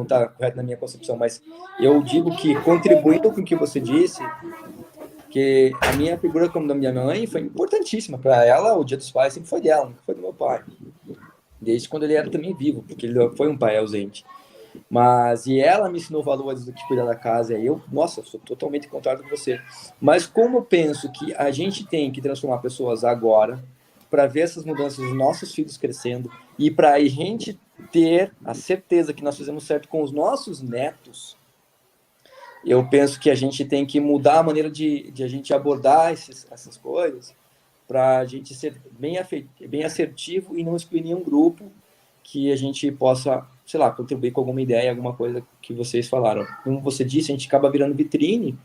está correto na minha concepção, mas eu digo que contribuindo com o que você disse, que a minha figura como da minha mãe foi importantíssima para ela. O Dia dos Pais sempre foi dela, nunca foi do meu pai, desde quando ele era também vivo, porque ele foi um pai ausente. E ela me ensinou valores do que cuidar da casa. E eu sou totalmente contrário com você. Mas como eu penso que a gente tem que transformar pessoas agora para ver essas mudanças dos nossos filhos crescendo e para a gente ter a certeza que nós fizemos certo com os nossos netos, eu penso que a gente tem que mudar a maneira de a gente abordar essas coisas para a gente ser bem assertivo e não excluir nenhum grupo, que a gente possa, sei lá, contribuir com alguma ideia, alguma coisa que vocês falaram. Como você disse, a gente acaba virando vitrine,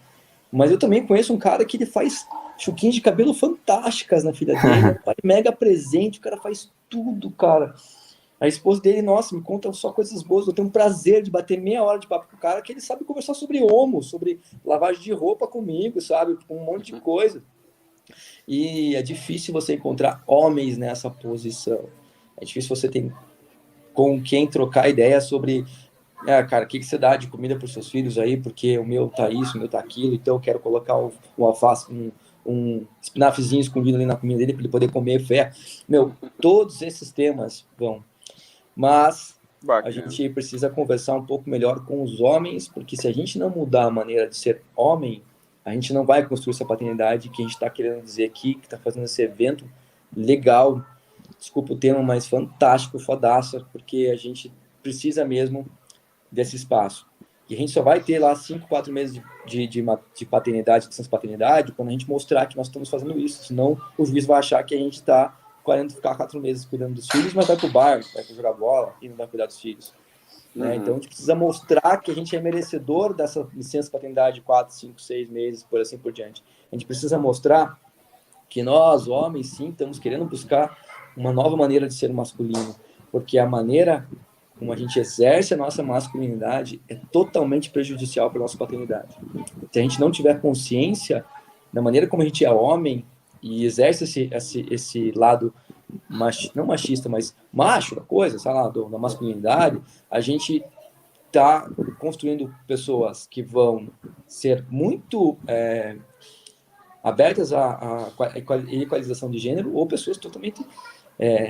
mas eu também conheço um cara que ele faz chuquinhas de cabelo fantásticas na filha dele, um pai mega presente, o cara faz tudo, cara. A esposa dele, me conta só coisas boas, eu tenho um prazer de bater meia hora de papo com o cara, que ele sabe conversar sobre sobre lavagem de roupa comigo, sabe, com um monte de coisa. E é difícil você encontrar homens nessa posição. É difícil você ter com quem trocar ideia sobre, cara, o que você dá de comida para os seus filhos aí, porque o meu tá isso, o meu tá aquilo, então eu quero colocar um alface, um espinafrezinho escondido ali na comida dele para ele poder comer fé. Todos esses temas vão. Mas a gente precisa conversar um pouco melhor com os homens, porque se a gente não mudar a maneira de ser homem, a gente não vai construir essa paternidade que a gente está querendo dizer aqui, que está fazendo esse evento legal, desculpa o termo, mas fantástico, fodaça, porque a gente precisa mesmo desse espaço. E a gente só vai ter lá 5, 4 meses de paternidade, de licença paternidade, quando a gente mostrar que nós estamos fazendo isso, senão o juiz vai achar que a gente está ficar 4 meses cuidando dos filhos, mas vai pro bar, vai jogar bola e não vai cuidar dos filhos. Né? Então a gente precisa mostrar que a gente é merecedor dessa licença paternidade de 4, 5, 6 meses, por assim por diante. A gente precisa mostrar que nós, homens, sim, estamos querendo buscar uma nova maneira de ser masculino, porque a maneira como a gente exerce a nossa masculinidade é totalmente prejudicial para a nossa paternidade. Se a gente não tiver consciência da maneira como a gente é homem, e exerce esse lado não machista, mas macho, a coisa, sei lá, da masculinidade, a gente está construindo pessoas que vão ser muito abertas à equalização de gênero, ou pessoas totalmente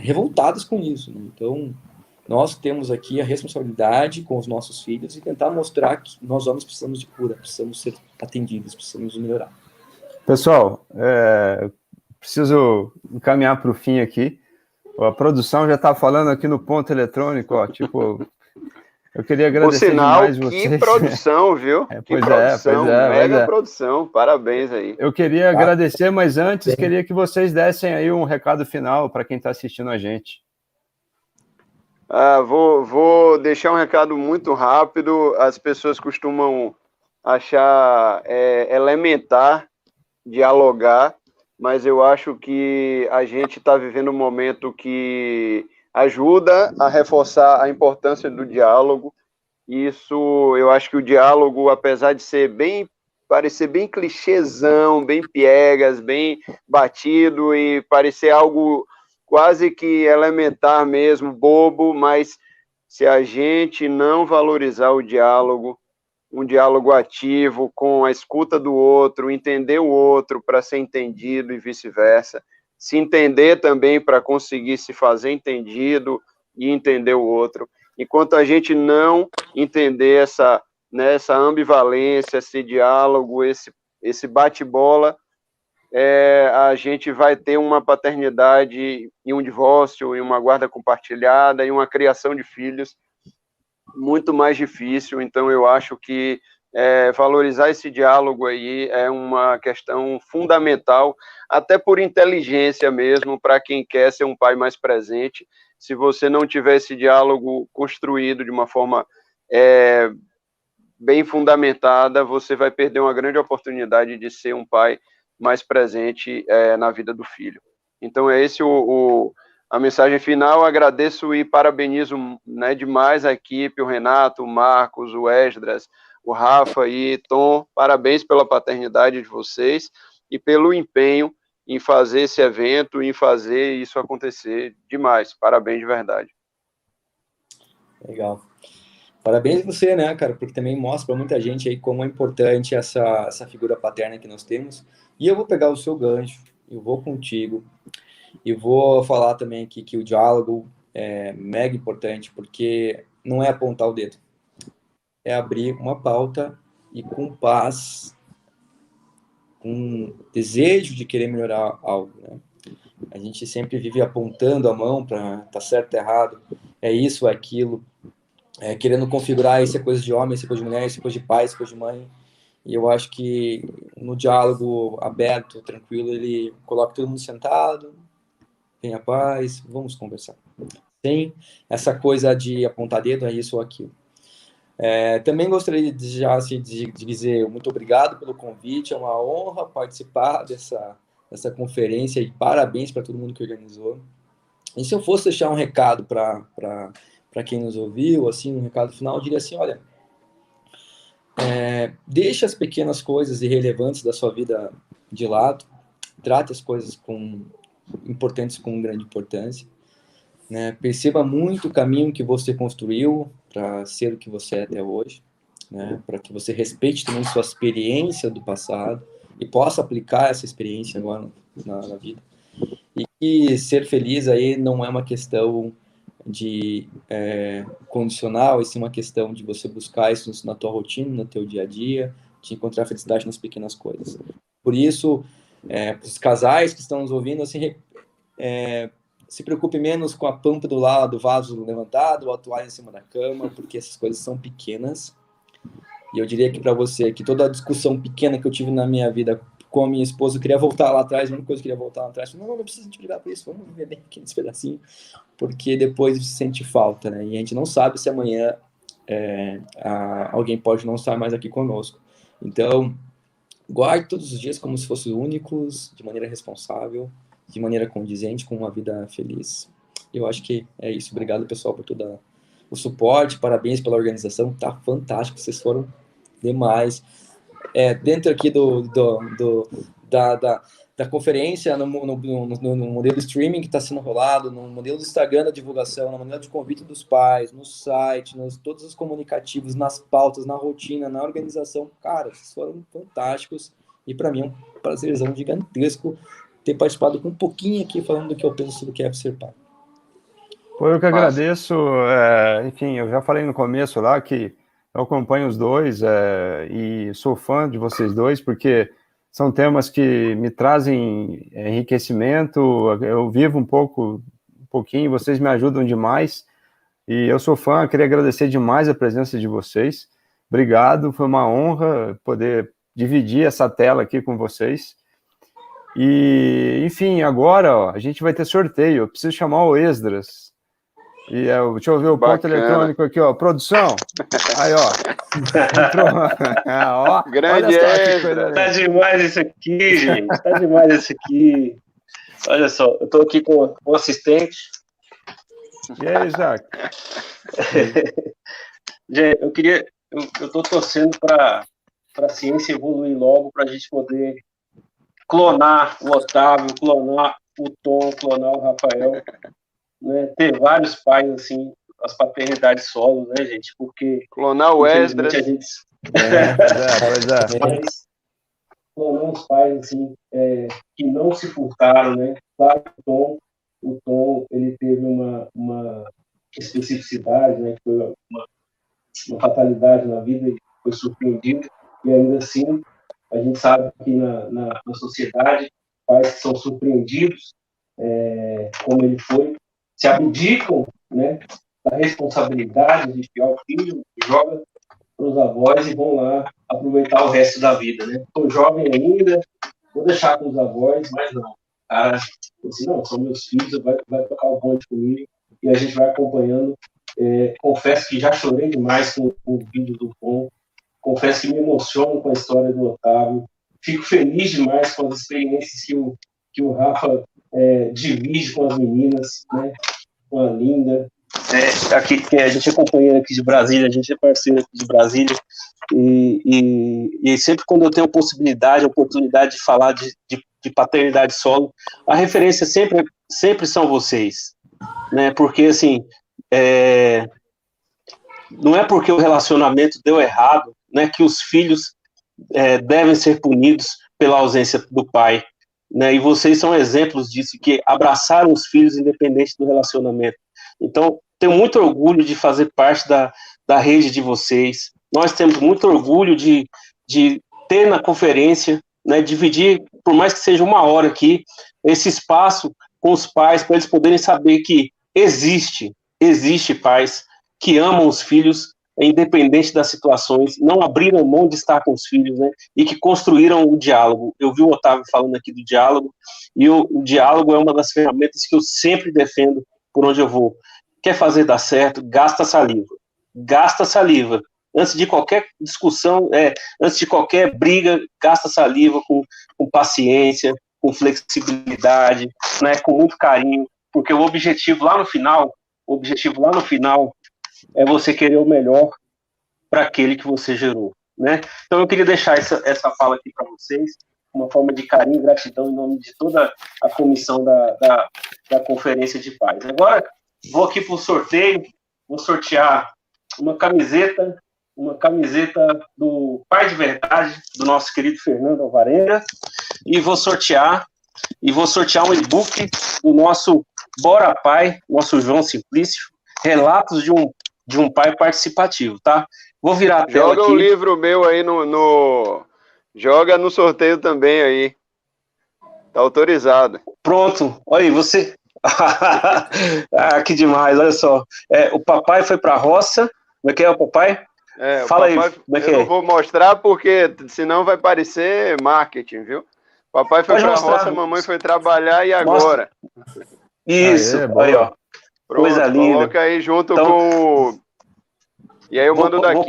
revoltadas com isso, né? Então, nós temos aqui a responsabilidade com os nossos filhos e tentar mostrar que nós homens precisamos de cura, precisamos ser atendidos, precisamos melhorar. Pessoal, preciso encaminhar para o fim aqui. A produção já está falando aqui no ponto eletrônico, ó, tipo, eu queria agradecer demais vocês. Que produção, viu? Pois é, mega produção, parabéns aí. Eu queria agradecer, mas antes queria que vocês dessem aí um recado final para quem está assistindo a gente. Vou deixar um recado muito rápido. As pessoas costumam achar elementar dialogar, mas eu acho que a gente está vivendo um momento que ajuda a reforçar a importância do diálogo. Isso, eu acho que o diálogo, apesar de parecer bem clichêzão, bem piegas, bem batido e parecer algo quase que elementar mesmo, bobo, mas se a gente não valorizar o diálogo, um diálogo ativo, com a escuta do outro, entender o outro para ser entendido e vice-versa, se entender também para conseguir se fazer entendido e entender o outro. Enquanto a gente não entender essa ambivalência, esse diálogo, esse bate-bola, a gente vai ter uma paternidade e um divórcio, e uma guarda compartilhada, e uma criação de filhos muito mais difícil. Então, eu acho que valorizar esse diálogo aí é uma questão fundamental, até por inteligência mesmo, para quem quer ser um pai mais presente. Se você não tiver esse diálogo construído de uma forma bem fundamentada, você vai perder uma grande oportunidade de ser um pai mais presente na vida do filho. Então, é esse a mensagem final. Agradeço e parabenizo, né, demais a equipe, o Renato, o Marcos, o Esdras, o Rafa e Tom. Parabéns pela paternidade de vocês e pelo empenho em fazer esse evento, em fazer isso acontecer demais. Parabéns de verdade. Legal. Parabéns a você, né, cara, porque também mostra para muita gente aí como é importante essa figura paterna que nós temos. E eu vou pegar o seu gancho, eu vou contigo, e vou falar também aqui que o diálogo é mega importante, porque não é apontar o dedo, é abrir uma pauta e com paz, com desejo de querer melhorar algo, né? A gente sempre vive apontando a mão para tá certo, errado, é isso, é aquilo, querendo configurar isso é coisa de homem, isso é coisa de mulher, isso é coisa de pai, isso é coisa de mãe. E eu acho que no diálogo aberto, tranquilo, ele coloca todo mundo sentado, tenha paz, vamos conversar. Sem essa coisa de apontar dedo, é isso ou aquilo. Também gostaria de dizer muito obrigado pelo convite, é uma honra participar dessa conferência e parabéns para todo mundo que organizou. E se eu fosse deixar um recado para quem nos ouviu, assim, um recado final, eu diria assim, olha, deixe as pequenas coisas irrelevantes da sua vida de lado, trate as coisas importantes com grande importância, né? Perceba muito o caminho que você construiu para ser o que você é até hoje, né? Para que você respeite também sua experiência do passado e possa aplicar essa experiência agora na vida. E que ser feliz aí não é uma questão de condicional, e sim uma questão de você buscar isso na tua rotina, no teu dia a dia, de encontrar felicidade nas pequenas coisas. Por isso, os casais que estão nos ouvindo, assim, se preocupe menos com a pampa do lado, do vaso levantado, ou a toalha em cima da cama, porque essas coisas são pequenas. E eu diria que para você, que toda a discussão pequena que eu tive na minha vida com a minha esposa, eu queria voltar lá atrás, a única coisa que eu queria voltar lá atrás, não precisa de brigar por isso, vamos viver bem aqui nesse pedacinho, porque depois você sente falta, né? E a gente não sabe se amanhã alguém pode não estar mais aqui conosco. Então, guarde todos os dias como se fossem únicos, de maneira responsável, de maneira condizente, com uma vida feliz. Eu acho que é isso. Obrigado, pessoal, por todo o suporte, parabéns pela organização, tá fantástico, vocês foram demais. Dentro aqui da conferência, no modelo streaming que está sendo rolado, no modelo do Instagram da divulgação, no modelo de convite dos pais, no site, todos os comunicativos, nas pautas, na rotina, na organização. Cara, vocês foram fantásticos e para mim é um prazerzão gigantesco ter participado com um pouquinho aqui falando do que eu penso sobre o que é ser pai. Pô, eu que agradeço. Enfim, eu já falei no começo lá que eu acompanho os dois e sou fã de vocês dois, porque são temas que me trazem enriquecimento. Eu vivo um pouquinho, vocês me ajudam demais. E eu sou fã, queria agradecer demais a presença de vocês. Obrigado, foi uma honra poder dividir essa tela aqui com vocês. E, enfim, agora ó, a gente vai ter sorteio. Eu preciso chamar o Esdras. E deixa eu ver o ponto eletrônico aqui, ó. Produção. Aí, ó. Ó, grande Esdras. Tá demais isso aqui, gente. Tá demais isso aqui. Olha só, eu tô aqui com o assistente. E aí, Isaac? Gente, eu tô torcendo para a ciência evoluir logo, para a gente poder clonar o Otávio, clonar o Tom, clonar o Rafael. Né, ter vários pais, assim, as paternidades solo, né, gente? Porque... Clonar o Esdras. A gente... Pois é. Mas, clonar os pais, assim, que não se furtaram, né? Claro que o Tom, ele teve uma especificidade, né? Foi uma fatalidade na vida e foi surpreendido. E ainda assim, a gente sabe que na sociedade, pais que são surpreendidos, como ele foi, se abdicam, né, da responsabilidade de criar o filho, joga para os avós e vão lá aproveitar o resto da vida, né? Estou jovem ainda, vou deixar com os avós, mas não. Cara, assim, não, são meus filhos, vai tocar o bonde comigo e a gente vai acompanhando. Confesso que já chorei demais com o vídeo do Tom, confesso que me emociono com a história do Otávio, fico feliz demais com as experiências que o Rafa divide com as meninas, né? Com a Linda. Aqui, a gente é companheiro aqui de Brasília, a gente é parceiro aqui de Brasília, e sempre quando eu tenho oportunidade de falar de paternidade solo, a referência sempre são vocês, né? Porque, assim, não é porque o relacionamento deu errado, né, que os filhos devem ser punidos pela ausência do pai. Né, e vocês são exemplos disso, que abraçaram os filhos independente do relacionamento. Então, tenho muito orgulho de fazer parte da rede de vocês. Nós temos muito orgulho de ter na conferência, né, dividir, por mais que seja 1 hora aqui, esse espaço com os pais, para eles poderem saber que existe pais que amam os filhos, independente das situações, não abriram mão de estar com os filhos, né, e que construíram o diálogo. Eu vi o Otávio falando aqui do diálogo, e o diálogo é uma das ferramentas que eu sempre defendo por onde eu vou. Quer fazer dar certo, gasta saliva. Antes de qualquer discussão, antes de qualquer briga, gasta saliva com paciência, com flexibilidade, né, com muito carinho, porque o objetivo lá no final é você querer o melhor para aquele que você gerou, né? Então eu queria deixar essa fala aqui para vocês, uma forma de carinho e gratidão em nome de toda a comissão da Conferência de Pais. Agora vou aqui para o sorteio, vou sortear uma camiseta do Pai de Verdade, do nosso querido Fernando Alvarenga, e vou sortear um e-book do nosso Bora Pai, nosso João Simplício, Relatos de um Pai Participativo, tá? Vou virar a tela aqui. Joga o livro meu aí joga no sorteio também aí. Tá autorizado. Pronto, olha aí, você... que demais, olha só. O papai foi pra roça. Como é que é o papai? Fala papai, aí. Eu não vou mostrar porque senão vai parecer marketing, viu? Papai foi pra roça, mamãe foi trabalhar e agora? Mostra. Isso, aí, ó. Pronto, coisa linda. Coloca aí junto com... E aí eu mando daqui.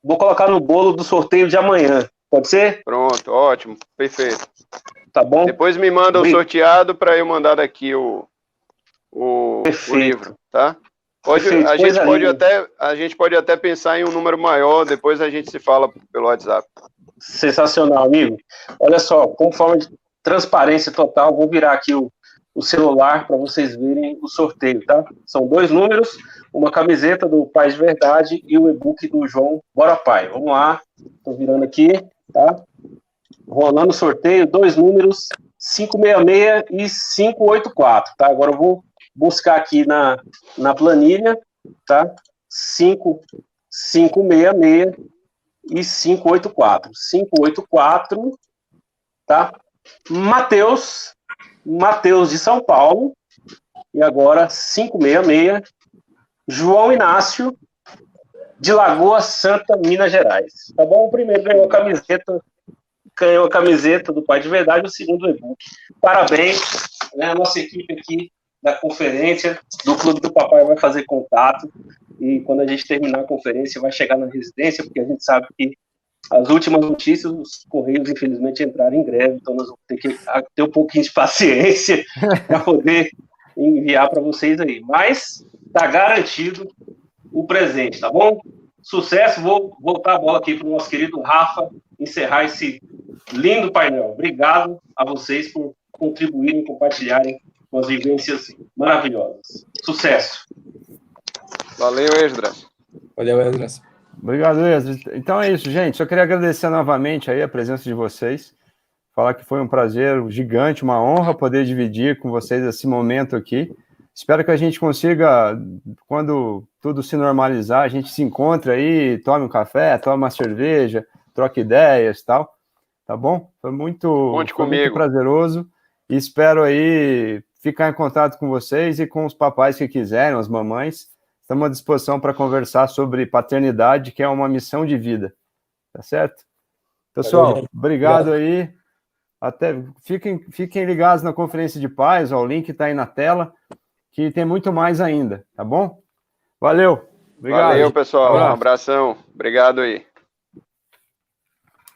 Vou colocar no bolo do sorteio de amanhã. Pode ser? Pronto, ótimo. Perfeito. Tá bom? Depois me manda o sorteado para eu mandar daqui o livro, tá? A gente pode até pensar em um número maior, depois a gente se fala pelo WhatsApp. Sensacional, amigo. Olha só, como forma de transparência total, vou virar aqui o celular para vocês verem o sorteio, tá? São 2 números, uma camiseta do Pais de Verdade e o e-book do João Bora Pai. Vamos lá, tô virando aqui, tá? Rolando o sorteio, 2 números, 566 e 584, tá? Agora eu vou buscar aqui na planilha, tá? 566 e 584. 584, tá? Matheus de São Paulo. E agora 566. João Inácio de Lagoa Santa, Minas Gerais. Tá bom? O primeiro ganhou a camiseta do Pai de Verdade, o segundo o e-book. Parabéns, né? A nossa equipe aqui da conferência do Clube do Papai vai fazer contato, e quando a gente terminar a conferência vai chegar na residência, porque a gente sabe que as últimas notícias, os Correios infelizmente entraram em greve, então nós vamos ter que ter um pouquinho de paciência para poder enviar para vocês aí, mas tá garantido o presente, tá bom? Sucesso, vou voltar a bola aqui para o nosso querido Rafa encerrar esse lindo painel. Obrigado a vocês por contribuírem, compartilharem com as vivências maravilhosas. Sucesso! Valeu, Esdras. Valeu, Esdras. Obrigado, Esdras. Então é isso, gente. Só queria agradecer novamente aí a presença de vocês. Falar que foi um prazer gigante, uma honra poder dividir com vocês esse momento aqui. Espero que a gente consiga, quando tudo se normalizar, a gente se encontre aí, tome um café, tome uma cerveja, troque ideias e tal. Tá bom? Foi muito prazeroso. E espero aí ficar em contato com vocês e com os papais que quiserem, as mamães. Estamos à disposição para conversar sobre paternidade, que é uma missão de vida. Tá certo? Pessoal, obrigado aí. Até fiquem ligados na conferência de pais, ó, o link está aí na tela, que tem muito mais ainda, tá bom? Valeu. Obrigado. Valeu, pessoal. Um abração. Obrigado aí.